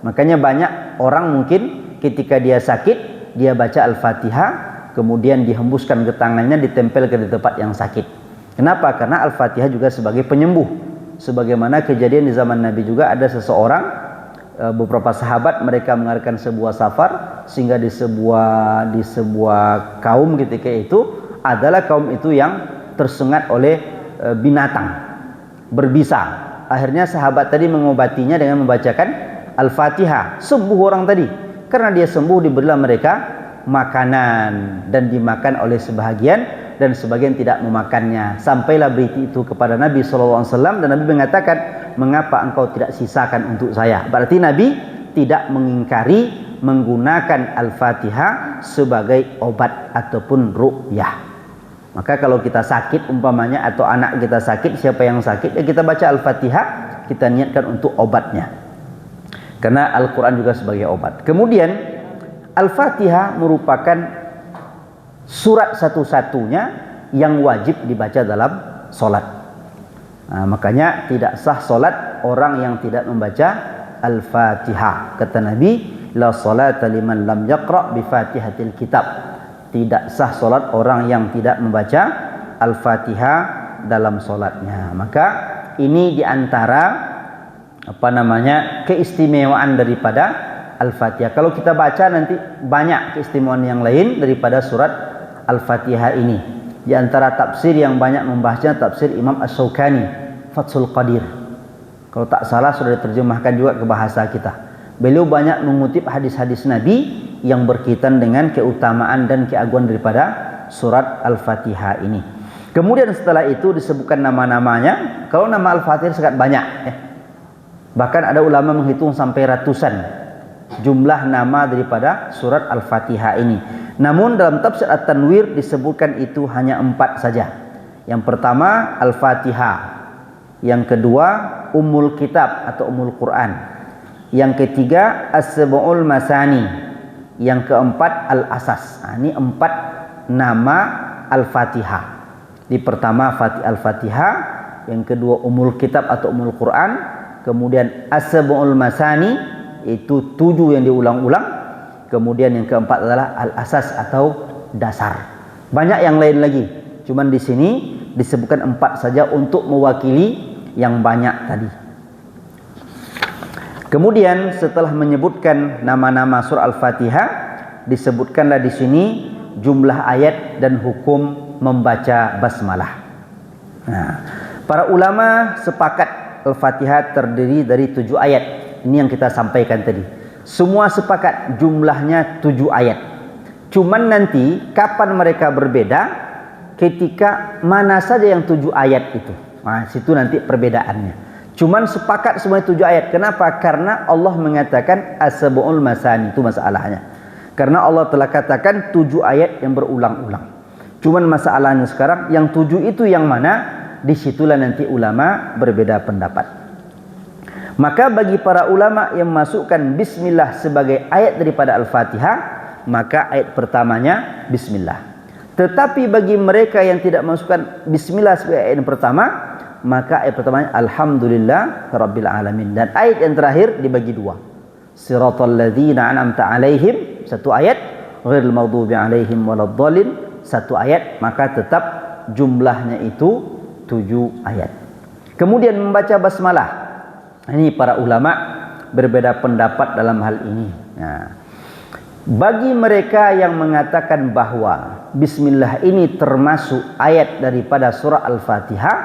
Makanya banyak orang mungkin ketika dia sakit, dia baca Al-Fatihah, kemudian dihembuskan ke tangannya, ditempelkan di tempat yang sakit. Kenapa? Karena Al-Fatihah juga sebagai penyembuh. Sebagaimana kejadian di zaman Nabi juga ada seseorang, beberapa sahabat mereka mengadakan sebuah safar, sehingga di sebuah kaum ketika itu adalah kaum itu yang tersengat oleh binatang berbisa. Akhirnya sahabat tadi mengobatinya dengan membacakan Al-Fatihah. Sembuh orang tadi. Karena dia sembuh, diberilah mereka makanan dan dimakan oleh sebahagian, dan sebagian tidak memakannya. Sampailah berita itu kepada Nabi SAW, dan Nabi mengatakan, mengapa engkau tidak sisakan untuk saya? Berarti Nabi tidak mengingkari menggunakan Al-Fatihah sebagai obat ataupun ruqyah. Maka kalau kita sakit umpamanya, atau anak kita sakit, siapa yang sakit, ya kita baca Al-Fatihah, kita niatkan untuk obatnya. Karena Al-Quran juga sebagai obat. Kemudian Al-Fatihah merupakan surat satu-satunya yang wajib dibaca dalam solat. Nah, makanya tidak sah solat orang yang tidak membaca Al-Fatihah. Kata Nabi, la salata liman lam yaqra' bi fatihatil kitab. Tidak sah solat orang yang tidak membaca Al-Fatihah dalam solatnya. Maka ini diantara keistimewaan daripada Al-Fatihah. Kalau kita baca nanti banyak keistimewaan yang lain daripada surat Al-Fatihah ini. Di antara tafsir yang banyak membahasnya tafsir Imam Asy-Syaukani, Fathul Qadir. Kalau tak salah sudah diterjemahkan juga ke bahasa kita. Beliau banyak mengutip hadis-hadis Nabi yang berkaitan dengan keutamaan dan keagungan daripada surat Al-Fatihah ini. Kemudian setelah itu disebutkan nama-namanya. Kalau nama Al-Fatihah sangat banyak. Bahkan ada ulama menghitung sampai ratusan jumlah nama daripada surat Al-Fatihah ini. Namun dalam tafsir At-Tanwir disebutkan itu hanya 4 saja. Yang pertama Al-Fatihah, yang kedua Ummul Kitab atau Ummul Quran, yang ketiga As-Sab'ul Masani, yang keempat Al-Asas. Nah, ini 4 nama Al-Fatihah. Di pertama Al-Fatihah, yang kedua Ummul Kitab atau Ummul Quran, kemudian As-Sab'ul Masani, itu 7 yang diulang-ulang, kemudian yang keempat adalah Al-Asas atau dasar. Banyak yang lain lagi, cuman di sini disebutkan 4 saja untuk mewakili yang banyak tadi. Kemudian setelah menyebutkan nama-nama surah Al-Fatihah, disebutkanlah di sini jumlah ayat dan hukum membaca basmalah. Nah, para ulama sepakat Al-Fatihah terdiri dari 7 ayat. Ini yang kita sampaikan tadi. Semua sepakat jumlahnya 7 ayat. Cuman nanti kapan mereka berbeda, ketika mana saja yang 7 ayat itu. Nah, situ nanti perbedaannya. Cuman sepakat semua 7 ayat. Kenapa? Karena Allah mengatakan As-Sab'ul Masani, itu masalahnya. Karena Allah telah katakan 7 ayat yang berulang-ulang. Cuman masalahnya sekarang yang 7 itu yang mana? Disitulah nanti ulama berbeda pendapat. Maka bagi para ulama yang masukkan Bismillah sebagai ayat daripada Al-Fatihah, maka ayat pertamanya Bismillah. Tetapi bagi mereka yang tidak masukkan Bismillah sebagai ayat yang pertama, maka ayat pertamanya Alhamdulillah Rabbil Alamin. Dan ayat yang terakhir dibagi 2. Siratal ladzina an'amta alaihim, 1 ayat, ghairil maghdubi alaihim waladdallin, 1 ayat, maka tetap jumlahnya itu 7 ayat. Kemudian membaca basmalah. Ini para ulama berbeda pendapat dalam hal ini. Nah, bagi mereka yang mengatakan bahwa Bismillah ini termasuk ayat daripada surah Al-Fatihah,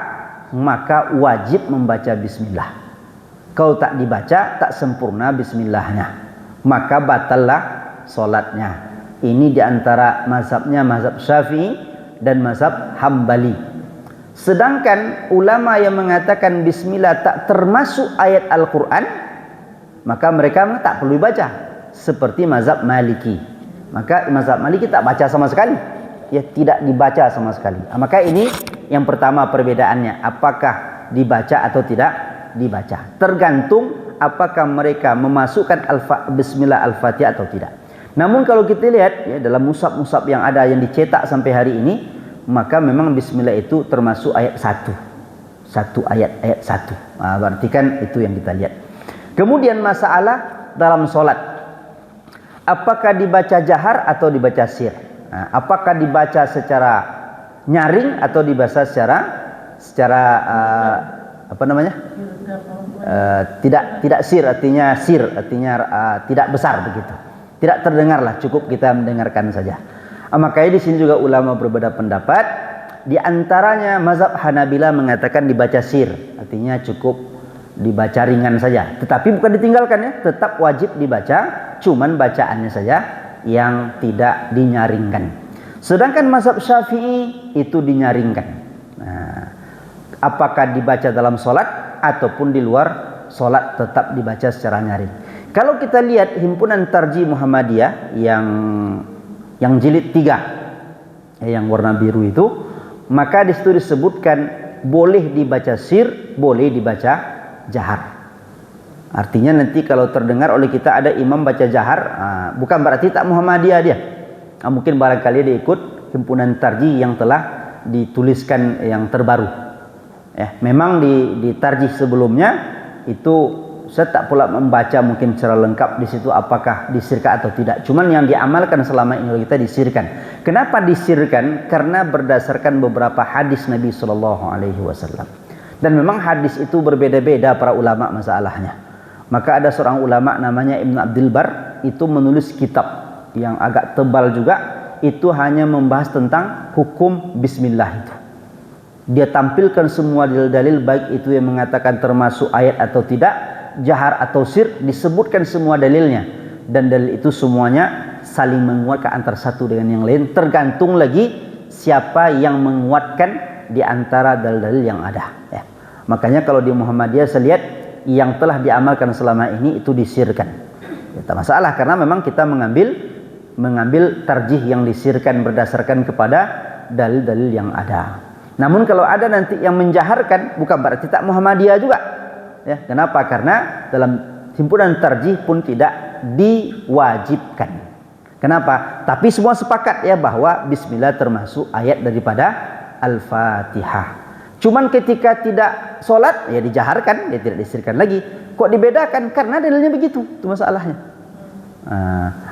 maka wajib membaca Bismillah. Kalau tak dibaca, tak sempurna Bismillahnya, maka batallah solatnya. Ini diantara mazhabnya mazhab Syafi'i dan mazhab Hambali. Sedangkan ulama yang mengatakan Bismillah tak termasuk ayat Al-Quran, maka mereka tak perlu dibaca, seperti mazhab Maliki. Maka mazhab Maliki tak baca sama sekali, ya, tidak dibaca sama sekali. Maka ini yang pertama perbedaannya, apakah dibaca atau tidak dibaca. Tergantung apakah mereka memasukkan Bismillah Al-Fatihah atau tidak. Namun kalau kita lihat ya, dalam mushaf-mushaf yang ada yang dicetak sampai hari ini, maka memang Bismillah itu termasuk ayat 1. Ayat 1. Nah, berarti kan itu yang kita lihat. Kemudian masalah dalam solat. apakah dibaca jahar atau dibaca sir? Nah, apakah dibaca secara nyaring atau dibaca secara apa namanya? Tidak sir artinya tidak besar begitu. Tidak terdengarlah, cukup kita mendengarkan saja. Makanya di sini juga ulama berbeda pendapat. Di antaranya mazhab Hanabila mengatakan dibaca sir, artinya cukup dibaca ringan saja. Tetapi bukan ditinggalkan ya, tetap wajib dibaca, cuman bacaannya saja yang tidak dinyaringkan. Sedangkan mazhab Syafi'i itu dinyaringkan. Nah, apakah dibaca dalam sholat ataupun di luar sholat tetap dibaca secara nyaring. Kalau kita lihat himpunan Tarjih Muhammadiyah yang jilid 3 yang warna biru itu, maka di situ disebutkan boleh dibaca sir, boleh dibaca jahar. Artinya nanti kalau terdengar oleh kita ada imam baca jahar, bukan berarti tak Muhammadiyah dia. Mungkin barangkali dia ikut himpunan Tarjih yang telah dituliskan yang terbaru. Memang di Tarjih sebelumnya itu saya tak pula membaca mungkin secara lengkap di situ apakah disirkan atau tidak. Cuman yang diamalkan selama ini oleh kita disirkan. Kenapa disirkan? Karena berdasarkan beberapa hadis Nabi Shallallahu Alaihi Wasallam. Dan memang hadis itu berbeda-beda para ulama masalahnya. Maka ada seorang ulama namanya Ibnu Abdul Bar itu menulis kitab yang agak tebal juga. Itu hanya membahas tentang hukum Bismillah itu. Dia tampilkan semua dalil-dalil baik itu yang mengatakan termasuk ayat atau tidak, jahar atau sir, disebutkan semua dalilnya, dan dalil itu semuanya saling menguatkan antara satu dengan yang lain, tergantung lagi siapa yang menguatkan di antara dalil-dalil yang ada ya. Makanya kalau di Muhammadiyah saya lihat yang telah diamalkan selama ini itu disirkan, tak masalah, karena memang kita mengambil tarjih yang disirkan berdasarkan kepada dalil-dalil yang ada. Namun kalau ada nanti yang menjaharkan, bukan berarti tak Muhammadiyah juga. Ya, kenapa? Karena dalam himpunan tarjih pun tidak diwajibkan. Kenapa? Tapi semua sepakat ya bahwa Bismillah termasuk ayat daripada Al-Fatihah. Cuman ketika tidak sholat ya dijaharkan, ya tidak disirkan lagi. Kok dibedakan? Karena dalilnya begitu, itu masalahnya.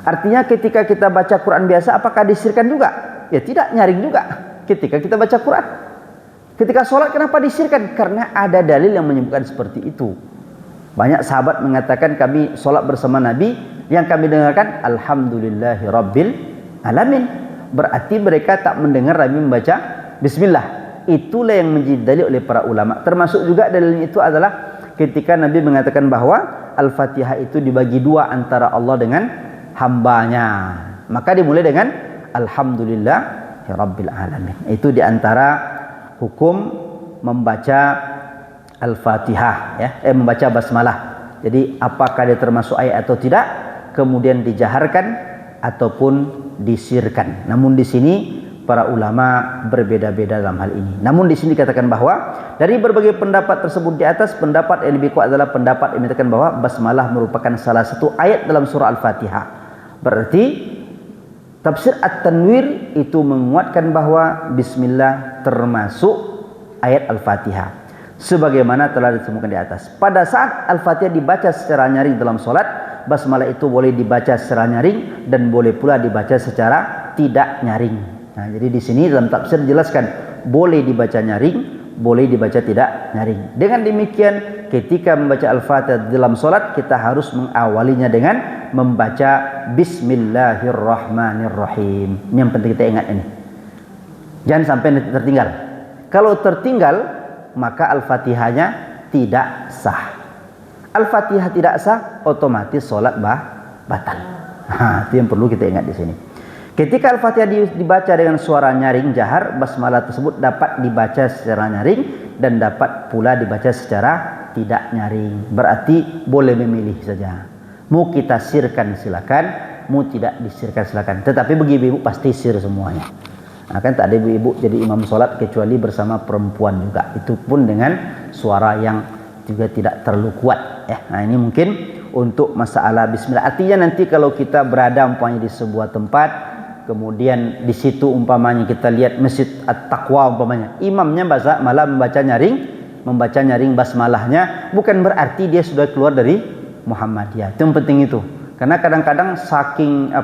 Artinya ketika kita baca Quran biasa, apakah disirkan juga? Ya tidak, nyaring juga. Ketika kita baca Quran. Ketika sholat kenapa disirkan? Karena ada dalil yang menyebutkan seperti itu. Banyak sahabat mengatakan kami sholat bersama Nabi, yang kami dengarkan Alhamdulillahi Rabbil Alamin. Berarti mereka tak mendengar Nabi membaca Bismillah. Itulah yang menjadi dalil oleh para ulama. Termasuk juga dalilnya itu adalah ketika Nabi mengatakan bahwa Al-Fatihah itu dibagi dua antara Allah dengan hambanya. Maka dimulai dengan Alhamdulillahi Rabbil Alamin. Itu diantara hukum membaca Al-Fatihah ya, membaca basmalah. Jadi apakah dia termasuk ayat atau tidak, kemudian dijaharkan ataupun disirkan. Namun di sini para ulama berbeda-beda dalam hal ini. Namun di sini dikatakan bahwa dari berbagai pendapat tersebut di atas, pendapat yang lebih kuat adalah pendapat yang mengatakan bahwa basmalah merupakan salah satu ayat dalam surah Al-Fatihah. Berarti tafsir At-Tanwir itu menguatkan bahwa Bismillah termasuk ayat Al-Fatihah, sebagaimana telah disebutkan di atas. Pada saat Al-Fatihah dibaca secara nyaring dalam sholat, basmalah itu boleh dibaca secara nyaring dan boleh pula dibaca secara tidak nyaring. Nah, jadi di sini dalam tafsir dijelaskan boleh dibaca nyaring, boleh dibaca tidak nyaring. Dengan demikian, ketika membaca Al-Fatihah dalam sholat, kita harus mengawalinya dengan membaca Bismillahirrahmanirrahim. Ini yang penting kita ingat ini. Jangan sampai tertinggal. Kalau tertinggal, maka Al-Fatihahnya tidak sah. Al-Fatihah tidak sah, otomatis sholat batal. Itu yang perlu kita ingat di sini. Ketika Al-Fatihah dibaca dengan suara nyaring jahar, basmalah tersebut dapat dibaca secara nyaring dan dapat pula dibaca secara tidak nyaring. Berarti boleh memilih saja. Mau kita sirkan silakan, mau tidak disirkan silakan. Tetapi bagi ibu pasti sir semuanya. Nah, kan tak ada ibu-ibu jadi imam sholat kecuali bersama perempuan juga. Itu pun dengan suara yang juga tidak terlalu kuat. Ya. Nah, ini mungkin untuk masalah Bismillah. Artinya nanti kalau kita berada umpamanya di sebuah tempat, kemudian di situ umpamanya kita lihat Masjid At-Taqwa umpamanya, imamnya malah membaca nyaring basmalahnya, bukan berarti dia sudah keluar dari Muhammadiyah. Itu yang penting itu. Karena kadang-kadang saking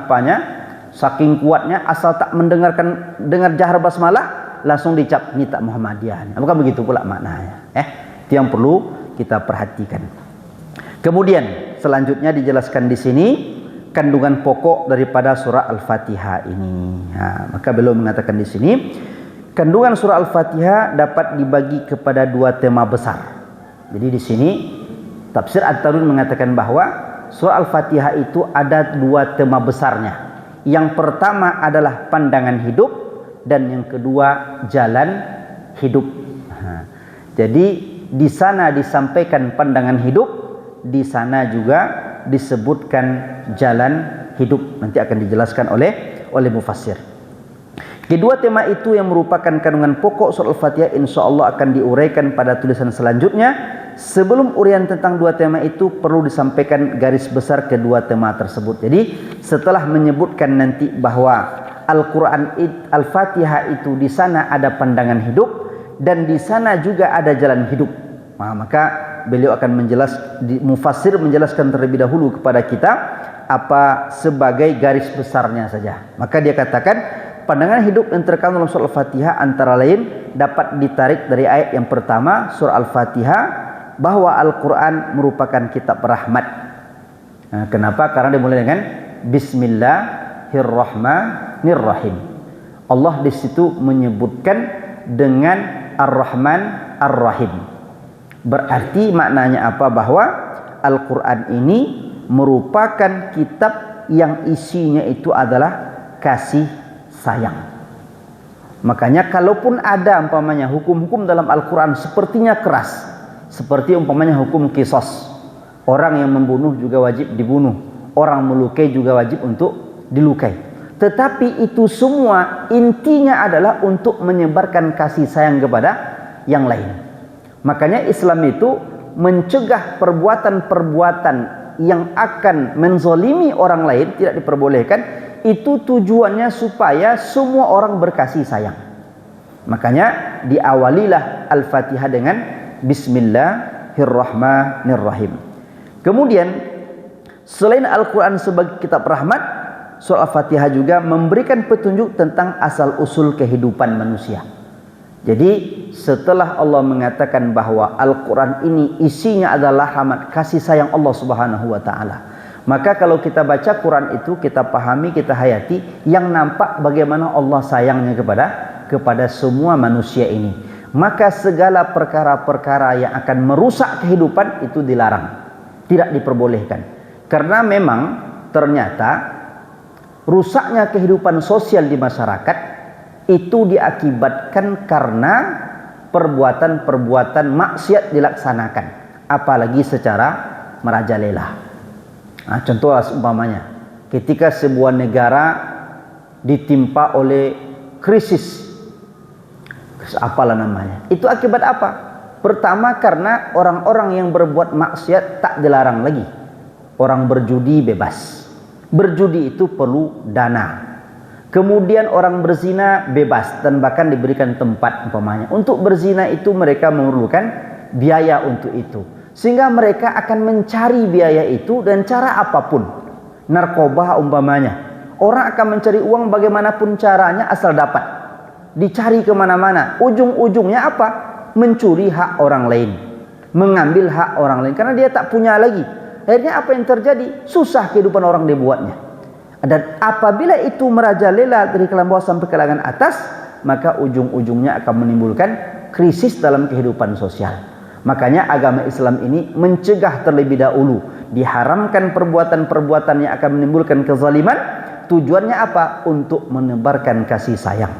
kuatnya asal tak dengar jahar basmalah langsung dicap ini tak Muhammadiyah. Bukan begitu pula maknanya. Itu yang perlu kita perhatikan. Kemudian selanjutnya dijelaskan di sini kandungan pokok daripada surah Al-Fatihah ini. Maka beliau mengatakan di sini kandungan surah Al-Fatihah dapat dibagi kepada dua tema besar. Jadi di sini tafsir At-Tarun mengatakan bahwa surah Al-Fatihah itu ada dua tema besarnya. Yang pertama adalah pandangan hidup dan yang kedua jalan hidup. Jadi di sana disampaikan pandangan hidup, di sana juga disebutkan jalan hidup. Nanti akan dijelaskan oleh mufassir. Kedua tema itu yang merupakan kandungan pokok surah Al-Fatihah insyaallah akan diuraikan pada tulisan selanjutnya. Sebelum uraian tentang dua tema itu perlu disampaikan garis besar kedua tema tersebut. Jadi setelah menyebutkan nanti bahwa Al-Quran Al-Fatihah itu di sana ada pandangan hidup dan di sana juga ada jalan hidup. Maka beliau akan mufassir menjelaskan terlebih dahulu kepada kita apa sebagai garis besarnya saja. Maka dia katakan pandangan hidup yang terkandung dalam surah Al-Fatihah antara lain dapat ditarik dari ayat yang pertama surah Al-Fatihah bahwa Al-Quran merupakan kitab rahmat. Kenapa? Karena dimulai dengan Bismillahirrahmanirrahim. Allah di situ menyebutkan dengan Ar-Rahman Ar-Rahim. Berarti maknanya apa? Bahwa Al-Quran ini merupakan kitab yang isinya itu adalah kasih sayang. Makanya kalaupun ada umpamanya hukum-hukum dalam Al-Quran sepertinya keras, seperti umpamanya hukum qisas, orang yang membunuh juga wajib dibunuh, orang melukai juga wajib untuk dilukai. Tetapi itu semua intinya adalah untuk menyebarkan kasih sayang kepada yang lain. Makanya Islam itu mencegah perbuatan-perbuatan yang akan menzolimi orang lain tidak diperbolehkan. Itu tujuannya supaya semua orang berkasih sayang. Makanya diawalilah Al-Fatihah dengan Bismillahirrahmanirrahim. Kemudian selain Al-Quran sebagai kitab rahmat, surah Al-Fatihah juga memberikan petunjuk tentang asal usul kehidupan manusia. Jadi setelah Allah mengatakan bahwa Al-Quran ini isinya adalah rahmat kasih sayang Allah Subhanahu wa ta'ala, maka kalau kita baca Quran itu kita pahami, kita hayati, yang nampak bagaimana Allah sayangnya kepada semua manusia ini. Maka segala perkara-perkara yang akan merusak kehidupan itu dilarang, tidak diperbolehkan. Karena memang ternyata rusaknya kehidupan sosial di masyarakat itu diakibatkan karena perbuatan-perbuatan maksiat dilaksanakan, apalagi secara merajalela. Contoh umpamanya ketika sebuah negara ditimpa oleh krisis, apalah namanya, itu akibat apa? Pertama karena orang-orang yang berbuat maksiat tak dilarang lagi. Orang berjudi bebas. Berjudi itu perlu dana. Kemudian orang berzina bebas dan bahkan diberikan tempat umpamanya. Untuk berzina itu mereka memerlukan biaya untuk itu. Sehingga mereka akan mencari biaya itu dan cara apapun. Narkoba umpamanya. Orang akan mencari uang bagaimanapun caranya asal dapat. Dicari kemana-mana, ujung-ujungnya apa? Mencuri hak orang lain, mengambil hak orang lain karena dia tak punya lagi. Akhirnya apa yang terjadi? Susah kehidupan orang dibuatnya. Dan apabila itu merajalela dari kalangan bawah sampai ke kalangan atas, maka ujung-ujungnya akan menimbulkan krisis dalam kehidupan sosial. Makanya agama Islam ini mencegah terlebih dahulu, diharamkan perbuatan-perbuatan yang akan menimbulkan kezaliman. Tujuannya apa? Untuk menebarkan kasih sayang.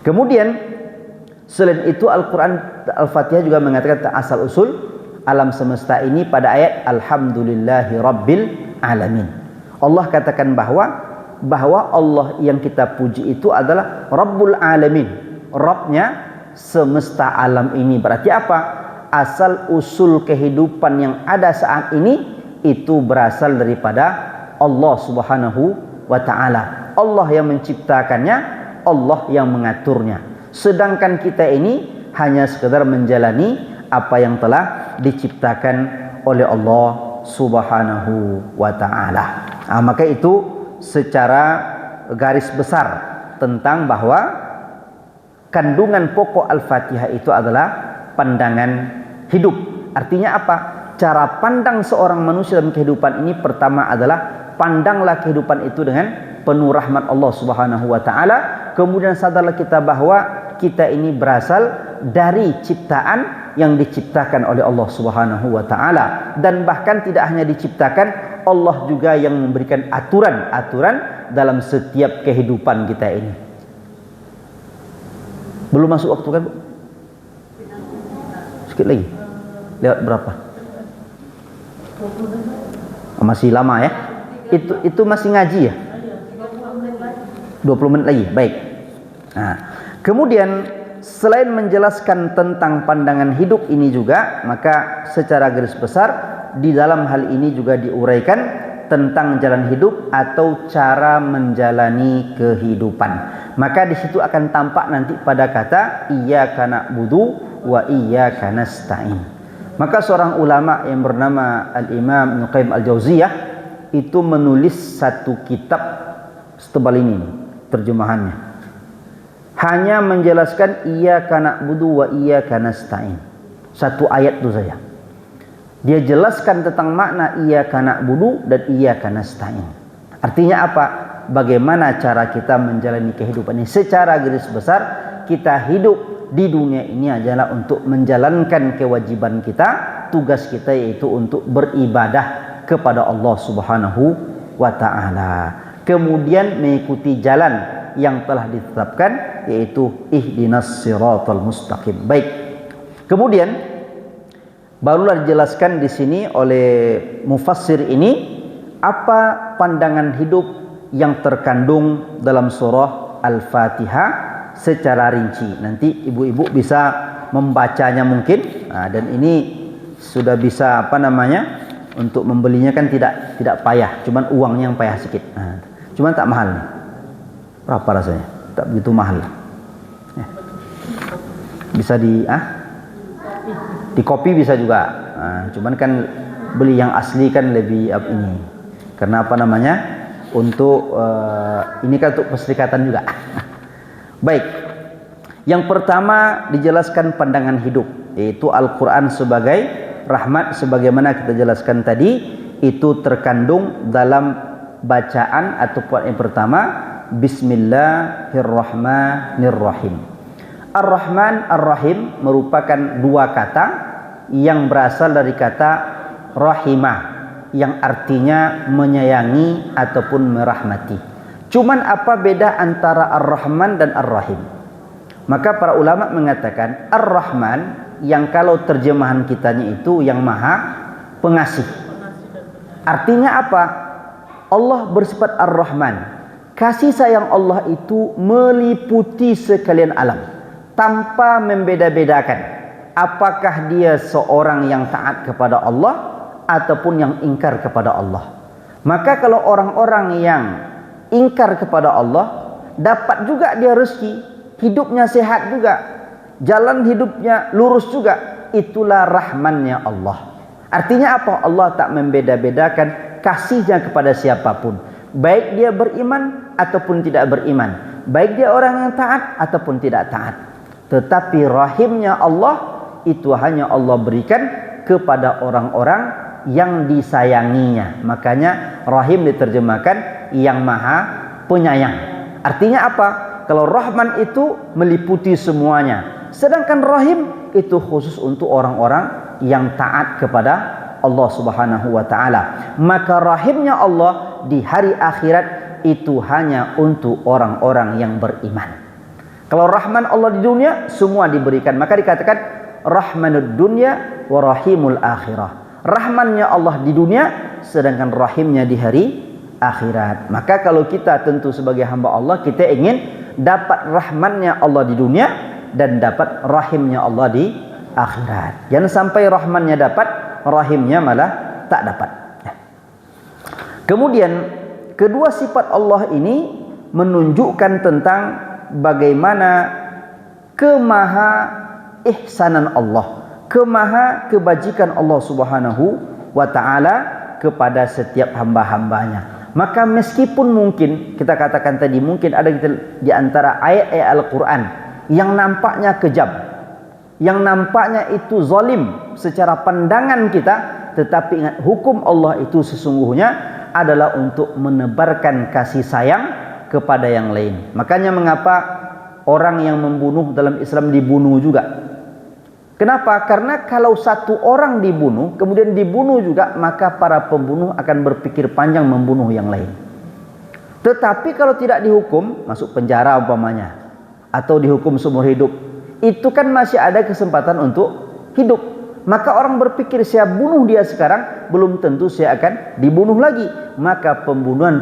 Kemudian selain itu Al-Quran Al-Fatihah juga mengatakan asal usul alam semesta ini pada ayat Alhamdulillahi Rabbil Alamin. Allah katakan bahwa Allah yang kita puji itu adalah Rabbul Alamin, Rabbnya semesta alam ini. Berarti apa? Asal usul kehidupan yang ada saat ini itu berasal daripada Allah Subhanahu wa ta'ala. Allah yang menciptakannya, Allah yang mengaturnya. Sedangkan kita ini hanya sekedar menjalani apa yang telah diciptakan oleh Allah Subhanahu wa ta'ala. Maka itu secara garis besar tentang bahwa kandungan pokok Al-Fatihah itu adalah pandangan hidup. Artinya apa? Cara pandang seorang manusia dalam kehidupan ini pertama adalah pandanglah kehidupan itu dengan penuh rahmat Allah Subhanahu wa taala. Kemudian sadarlah kita bahwa kita ini berasal dari ciptaan yang diciptakan oleh Allah Subhanahu wa taala, dan bahkan tidak hanya diciptakan, Allah juga yang memberikan aturan-aturan dalam setiap kehidupan kita ini. Belum masuk waktu kan, Bu? Sedikit lagi. Lewat berapa? Masih lama ya? Itu masih ngaji ya? 20 menit lagi. Baik. Nah, kemudian selain menjelaskan tentang pandangan hidup ini juga, maka secara garis besar di dalam hal ini juga diuraikan tentang jalan hidup atau cara menjalani kehidupan. Maka di situ akan tampak nanti pada kata iyyaka na'budu wa iyyaka nasta'in. Maka seorang ulama yang bernama Al-Imam Ibnu Qayyim Al-Jauziyah itu menulis satu kitab setebal ini nih, terjemahannya. Hanya menjelaskan iyyaka na'budu wa iyyaka nasta'in. Satu ayat itu saja. Dia jelaskan tentang makna iyyaka na'budu dan iyyaka nasta'in. Artinya apa? Bagaimana cara kita menjalani kehidupan ini? Secara garis besar, kita hidup di dunia ini adalah untuk menjalankan kewajiban kita, tugas kita yaitu untuk beribadah kepada Allah Subhanahu wa taala. Kemudian mengikuti jalan yang telah ditetapkan, yaitu ihdinas siratal mustaqim. Baik. Kemudian barulah dijelaskan di sini oleh mufassir ini apa pandangan hidup yang terkandung dalam surah Al-Fatihah secara rinci. Nanti ibu-ibu bisa membacanya mungkin. Dan ini sudah bisa untuk membelinya kan tidak payah, cuman uangnya yang payah sedikit. Cuman tak mahal nih. Berapa rasanya? Tak begitu mahal. Bisa di kopi bisa juga. Cuman kan beli yang asli kan lebih ini. Karena untuk ini kan untuk perserikatan juga. Baik. Yang pertama dijelaskan pandangan hidup, yaitu Al-Qur'an sebagai rahmat, sebagaimana kita jelaskan tadi, itu terkandung dalam bacaan ataupun yang pertama Bismillahirrahmanirrahim. Ar-Rahman, Ar-Rahim merupakan dua kata yang berasal dari kata rahimah, yang artinya menyayangi ataupun merahmati. Cuman apa beda antara Ar-Rahman dan Ar-Rahim? Maka para ulama mengatakan Ar-Rahman yang kalau terjemahan kitanya itu yang maha pengasih. Artinya apa? Allah bersifat Ar-Rahman. Kasih sayang Allah itu meliputi sekalian alam, tanpa membeda-bedakan apakah dia seorang yang taat kepada Allah ataupun yang ingkar kepada Allah. Maka kalau orang-orang yang ingkar kepada Allah, dapat juga dia rezeki, hidupnya sehat juga, jalan hidupnya lurus juga. Itulah rahmannya Allah. Artinya apa? Allah tak membeda-bedakan kasihnya kepada siapapun, baik dia beriman ataupun tidak beriman, baik dia orang yang taat ataupun tidak taat. Tetapi rahimnya Allah itu hanya Allah berikan kepada orang-orang yang disayanginya. Makanya rahim diterjemahkan yang maha penyayang. Artinya apa? Kalau rahman itu meliputi semuanya, sedangkan rahim itu khusus untuk orang-orang yang taat kepada Allah Subhanahu wa taala. Maka rahimnya Allah di hari akhirat itu hanya untuk orang-orang yang beriman. Kalau rahman Allah di dunia semua diberikan, maka dikatakan rahmanud dunya wa rahimul akhirah. Rahmannya Allah di dunia, sedangkan rahimnya di hari akhirat. Maka kalau kita tentu sebagai hamba Allah, kita ingin dapat rahmannya Allah di dunia dan dapat rahimnya Allah di akhirat. Jangan sampai rahmannya dapat, rahimnya malah tak dapat. Kemudian kedua sifat Allah ini menunjukkan tentang bagaimana kemaha ihsanan Allah, kemaha kebajikan Allah Subhanahu wa taala kepada setiap hamba-hambanya. Maka meskipun mungkin kita katakan tadi mungkin ada di antara ayat-ayat Al-Quran yang nampaknya kejam, yang nampaknya itu zalim secara pandangan kita, tetapi ingat hukum Allah itu sesungguhnya adalah untuk menebarkan kasih sayang kepada yang lain. Makanya mengapa orang yang membunuh dalam Islam dibunuh juga? Kenapa? Karena kalau satu orang dibunuh, kemudian dibunuh juga, maka para pembunuh akan berpikir panjang membunuh yang lain. Tetapi kalau tidak dihukum, masuk penjara umpamanya, atau dihukum seumur hidup, itu kan masih ada kesempatan untuk hidup. Maka orang berpikir, saya bunuh dia sekarang, belum tentu saya akan dibunuh lagi. Maka pembunuhan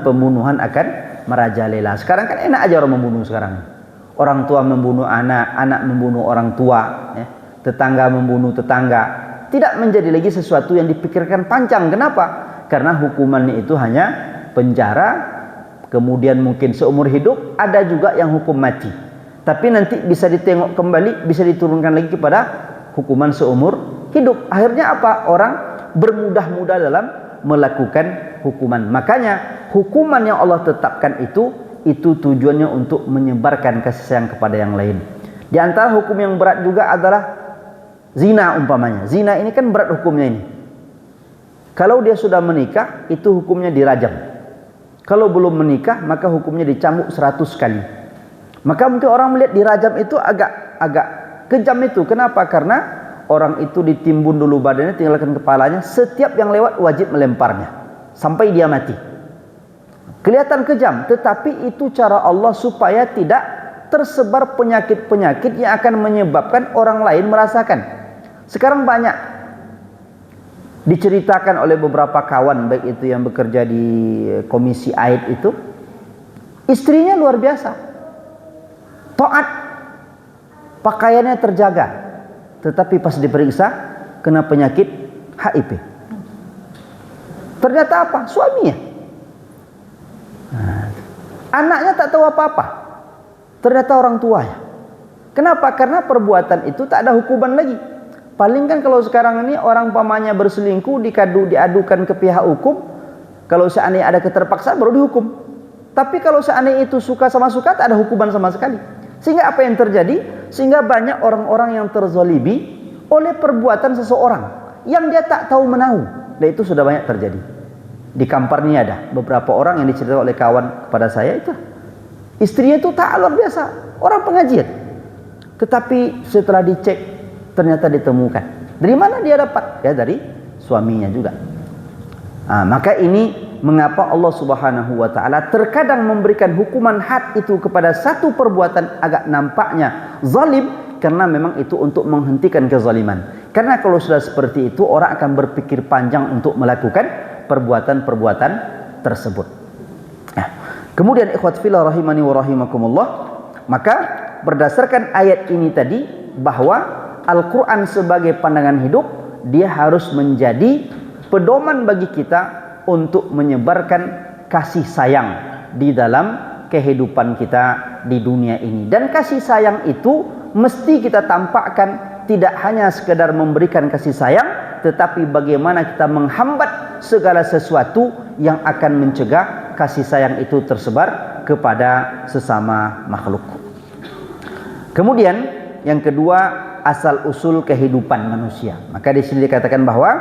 akan merajalela. Sekarang kan enak aja orang membunuh sekarang. Orang tua membunuh anak, anak membunuh orang tua, ya. Tetangga membunuh tetangga. Tidak menjadi lagi sesuatu yang dipikirkan panjang. Kenapa? Karena hukumannya itu hanya penjara, kemudian mungkin seumur hidup, ada juga yang hukum mati. Tapi nanti bisa ditengok kembali, bisa diturunkan lagi kepada hukuman seumur hidup. Akhirnya apa? Orang bermudah-mudah dalam melakukan hukuman. Makanya hukuman yang Allah tetapkan itu tujuannya untuk menyebarkan kasih sayang kepada yang lain. Di antara hukum yang berat juga adalah zina umpamanya. Zina ini kan berat hukumnya ini. Kalau dia sudah menikah, itu hukumnya dirajam. Kalau belum menikah, maka hukumnya dicambuk 100 kali. Maka mungkin orang melihat dirajam itu agak kejam itu. Kenapa? Karena orang itu ditimbun dulu badannya, tinggalkan kepalanya. Setiap yang lewat wajib melemparnya sampai dia mati. Kelihatan kejam, tetapi itu cara Allah supaya tidak tersebar penyakit-penyakit yang akan menyebabkan orang lain merasakan. Sekarang banyak diceritakan oleh beberapa kawan, baik itu yang bekerja di komisi AID itu, istrinya luar biasa, taat, pakaiannya terjaga, tetapi pas diperiksa kena penyakit HIV. Ternyata apa? Suaminya. Anaknya tak tahu apa-apa, ternyata orang tuanya. Kenapa? Karena perbuatan itu tak ada hukuman lagi. Paling kan kalau sekarang ini orang pamannya berselingkuh diadukan ke pihak hukum, kalau seandainya ada keterpaksaan baru dihukum. Tapi kalau seandainya itu suka sama suka tak ada hukuman sama sekali. Sehingga apa yang terjadi? Sehingga banyak orang-orang yang terzalimi oleh perbuatan seseorang yang dia tak tahu menahu. Dan itu sudah banyak terjadi. Di Kampar ini ada beberapa orang yang diceritakan oleh kawan kepada saya itu. Istrinya itu tak luar biasa, orang pengajian. Tetapi setelah dicek ternyata ditemukan. Dari mana dia dapat? Ya dari suaminya juga. Maka ini mengapa Allah Subhanahu wa taala terkadang memberikan hukuman had itu kepada satu perbuatan agak nampaknya zalim, karena memang itu untuk menghentikan kezaliman. Karena kalau sudah seperti itu, orang akan berpikir panjang untuk melakukan perbuatan-perbuatan tersebut. Kemudian ikhwat fillah rahimani wa rahimakumullah, maka berdasarkan ayat ini tadi bahwa Al-Quran sebagai pandangan hidup, dia harus menjadi pedoman bagi kita untuk menyebarkan kasih sayang di dalam kehidupan kita di dunia ini. Dan kasih sayang itu mesti kita tampakkan, tidak hanya sekedar memberikan kasih sayang, tetapi bagaimana kita menghambat segala sesuatu yang akan mencegah kasih sayang itu tersebar kepada sesama makhluk. Kemudian yang kedua, asal usul kehidupan manusia. Maka di sini dikatakan bahwa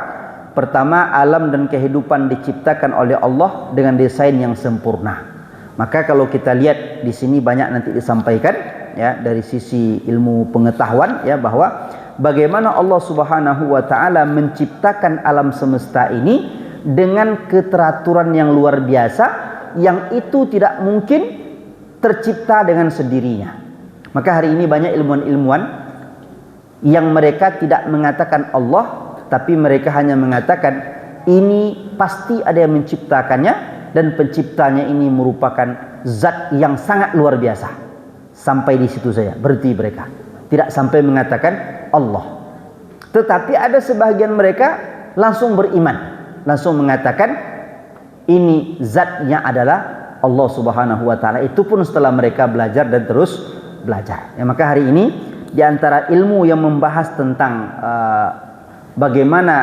pertama, alam dan kehidupan diciptakan oleh Allah dengan desain yang sempurna. Maka kalau kita lihat di sini banyak nanti disampaikan ya dari sisi ilmu pengetahuan ya, bahwa bagaimana Allah Subhanahu wa taala menciptakan alam semesta ini dengan keteraturan yang luar biasa, yang itu tidak mungkin tercipta dengan sendirinya. Maka hari ini banyak ilmuwan-ilmuwan yang mereka tidak mengatakan Allah, tapi mereka hanya mengatakan ini pasti ada yang menciptakannya, dan penciptanya ini merupakan zat yang sangat luar biasa. Sampai di situ saja berhenti mereka, tidak sampai mengatakan Allah. Tetapi ada sebahagian mereka langsung beriman, langsung mengatakan ini zatnya adalah Allah Subhanahu wa taala. Itu pun setelah mereka belajar dan terus belajar. Ya, maka hari ini di antara ilmu yang membahas tentang bagaimana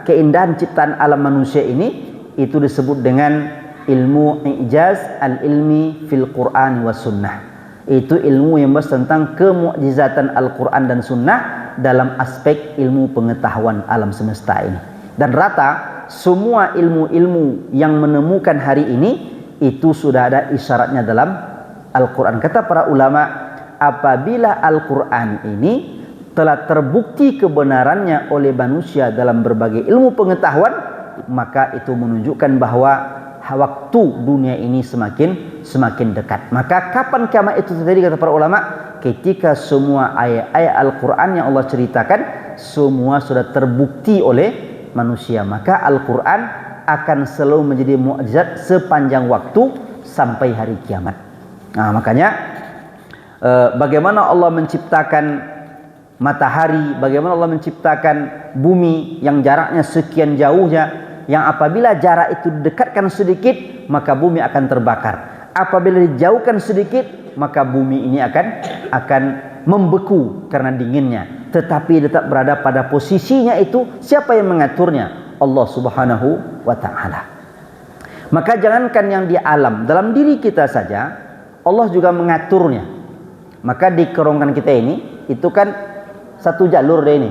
keindahan ciptaan alam manusia ini, itu disebut dengan ilmu i'jaz al-ilmi fil Qur'an wa sunnah. Itu ilmu yang bahas tentang kemukjizatan Al-Quran dan Sunnah dalam aspek ilmu pengetahuan alam semesta ini. Dan rata semua ilmu-ilmu yang menemukan hari ini itu sudah ada isyaratnya dalam Al-Quran. Kata para ulama, apabila Al-Quran ini telah terbukti kebenarannya oleh manusia dalam berbagai ilmu pengetahuan, maka itu menunjukkan bahwa waktu dunia ini semakin dekat. Maka kapan kiamat itu terjadi, kata para ulama? Ketika semua ayat-ayat Al-Quran yang Allah ceritakan semua sudah terbukti oleh manusia, maka Al-Quran akan selalu menjadi mukjizat sepanjang waktu sampai hari kiamat. Nah, makanya bagaimana Allah menciptakan matahari, bagaimana Allah menciptakan bumi yang jaraknya sekian jauhnya, yang apabila jarak itu didekatkan sedikit maka bumi akan terbakar, apabila dijauhkan sedikit maka bumi ini akan membeku karena dinginnya, tetapi tetap berada pada posisinya itu. Siapa yang mengaturnya? Allah Subhanahu wa ta'ala. Maka jangankan yang di alam, dalam diri kita saja Allah juga mengaturnya. Maka di kerongkongan kita ini itu kan satu jalur deh ini,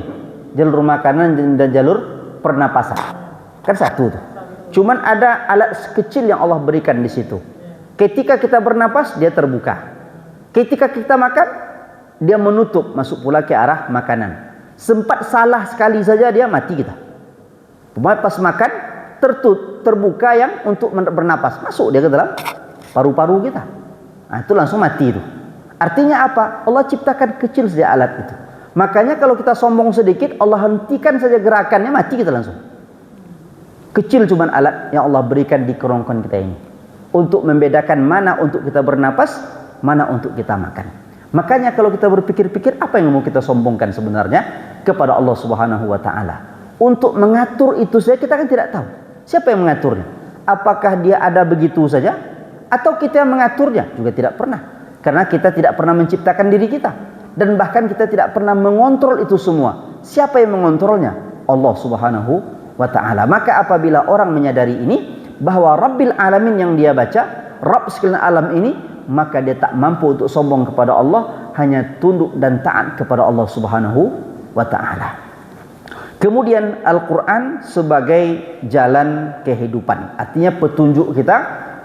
jalur makanan dan jalur pernapasan. Kan satu tuh. Cuman ada alat kecil yang Allah berikan di situ. Ketika kita bernapas dia terbuka. Ketika kita makan dia menutup, masuk pula ke arah makanan. Sempat salah sekali saja dia mati kita. Pas makan terbuka yang untuk bernapas, masuk dia ke dalam paru-paru kita. Nah, itu langsung mati itu. Artinya apa? Allah ciptakan kecil saja alat itu. Makanya kalau kita sombong sedikit, Allah hentikan saja gerakannya, mati kita langsung. Kecil cuman alat yang Allah berikan di kerongkongan kita ini untuk membedakan mana untuk kita bernapas, mana untuk kita makan. Makanya kalau kita berpikir-pikir, apa yang mau kita sombongkan sebenarnya kepada Allah Subhanahu wa ta'ala? Untuk mengatur itu saja kita kan tidak tahu siapa yang mengaturnya. Apakah dia ada begitu saja atau kita yang mengaturnya? Juga tidak pernah, karena kita tidak pernah menciptakan diri kita, dan bahkan kita tidak pernah mengontrol itu semua. Siapa yang mengontrolnya? Allah Subhanahu wa ta'ala. Maka apabila orang menyadari ini, bahwa Rabbil Alamin yang dia baca, Rabb sekalian alam ini, maka dia tak mampu untuk sombong kepada Allah, hanya tunduk dan taat kepada Allah Subhanahu wa ta'ala. Kemudian Al-Quran sebagai jalan kehidupan, artinya petunjuk kita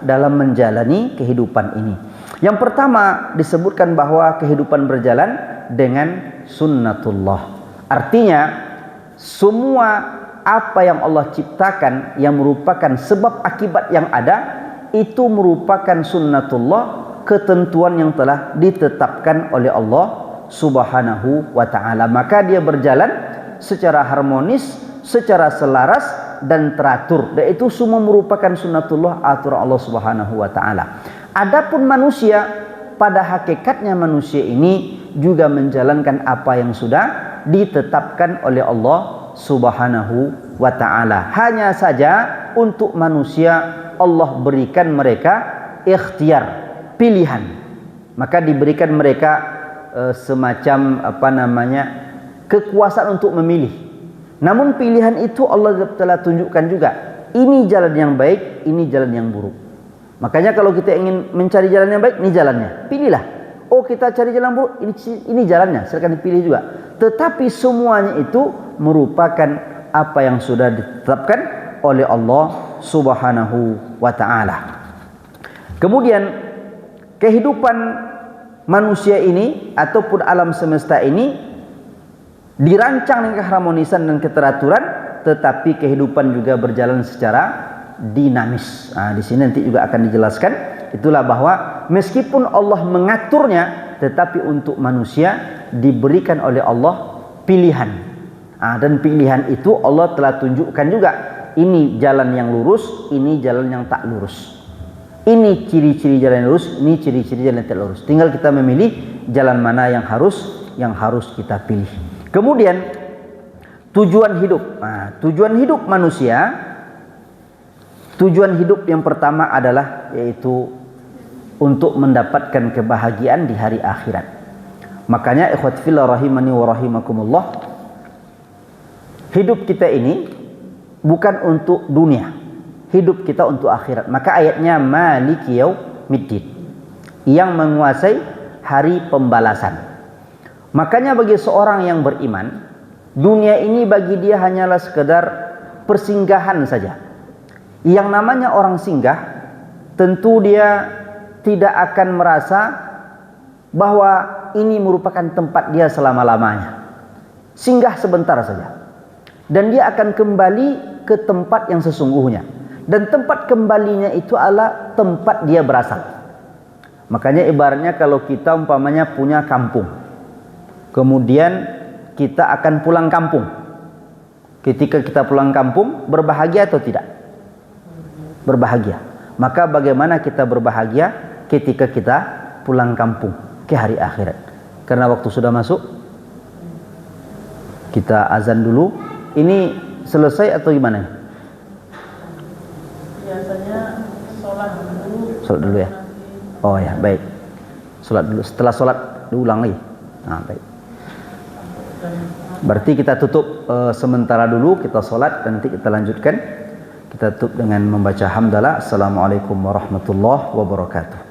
dalam menjalani kehidupan ini. Yang pertama disebutkan bahwa kehidupan berjalan dengan sunnatullah. Artinya semua apa yang Allah ciptakan yang merupakan sebab akibat yang ada itu merupakan sunnatullah, ketentuan yang telah ditetapkan oleh Allah Subhanahu wa ta'ala. Maka dia berjalan secara harmonis, secara selaras dan teratur, dan itu semua merupakan sunnatullah, aturan Allah Subhanahu wa ta'ala. Adapun manusia, pada hakikatnya manusia ini juga menjalankan apa yang sudah ditetapkan oleh Allah Subhanahu wa ta'ala. Hanya saja untuk manusia Allah berikan mereka ikhtiar, pilihan. Maka diberikan mereka semacam kekuasaan untuk memilih. Namun pilihan itu Allah telah tunjukkan juga, ini jalan yang baik, ini jalan yang buruk. Makanya kalau kita ingin mencari jalan yang baik, ini jalannya, pilihlah. Oh, kita cari jalan buruk, ini jalannya, silakan dipilih juga. Tetapi semuanya itu merupakan apa yang sudah ditetapkan oleh Allah Subhanahu wa ta'ala. Kemudian kehidupan manusia ini ataupun alam semesta ini dirancang dengan keharmonisan dan keteraturan, tetapi kehidupan juga berjalan secara dinamis. Nah, di sini nanti juga akan dijelaskan. Itulah bahwa meskipun Allah mengaturnya, tetapi untuk manusia diberikan oleh Allah pilihan. Nah, dan pilihan itu Allah telah tunjukkan juga. Ini jalan yang lurus, ini jalan yang tak lurus. Ini ciri-ciri jalan yang lurus, ini ciri-ciri jalan yang tak lurus. Tinggal kita memilih jalan mana yang harus kita pilih. Kemudian tujuan hidup. Nah, tujuan hidup manusia, tujuan hidup yang pertama adalah yaitu untuk mendapatkan kebahagiaan di hari akhirat. Makanya ikhwat fillah rahimani wa rahimakumullah, hidup kita ini bukan untuk dunia. hidup kita untuk akhirat. Maka ayatnya Maliki Yaumiddin, yang menguasai hari pembalasan. Makanya bagi seorang yang beriman, dunia ini bagi dia hanyalah sekedar persinggahan saja. Yang namanya orang singgah, tentu dia tidak akan merasa bahwa ini merupakan tempat dia selama-lamanya. Singgah sebentar saja, dan dia akan kembali ke tempat yang sesungguhnya. Dan tempat kembalinya itu adalah tempat dia berasal. Makanya ibaratnya kalau kita umpamanya punya kampung, kemudian kita akan pulang kampung. Ketika kita pulang kampung, berbahagia atau tidak? Berbahagia. Maka bagaimana kita berbahagia ketika kita pulang kampung ke hari akhirat? Karena waktu sudah masuk, kita azan dulu. Ini selesai atau gimana? Biasanya sholat dulu. Sholat dulu ya. Oh ya, baik. Sholat dulu. Setelah sholat diulang lagi. Nah, baik. Berarti kita tutup sementara dulu, kita sholat, dan nanti kita lanjutkan. Kita tutup dengan membaca hamdalah. Assalamualaikum warahmatullahi wabarakatuh.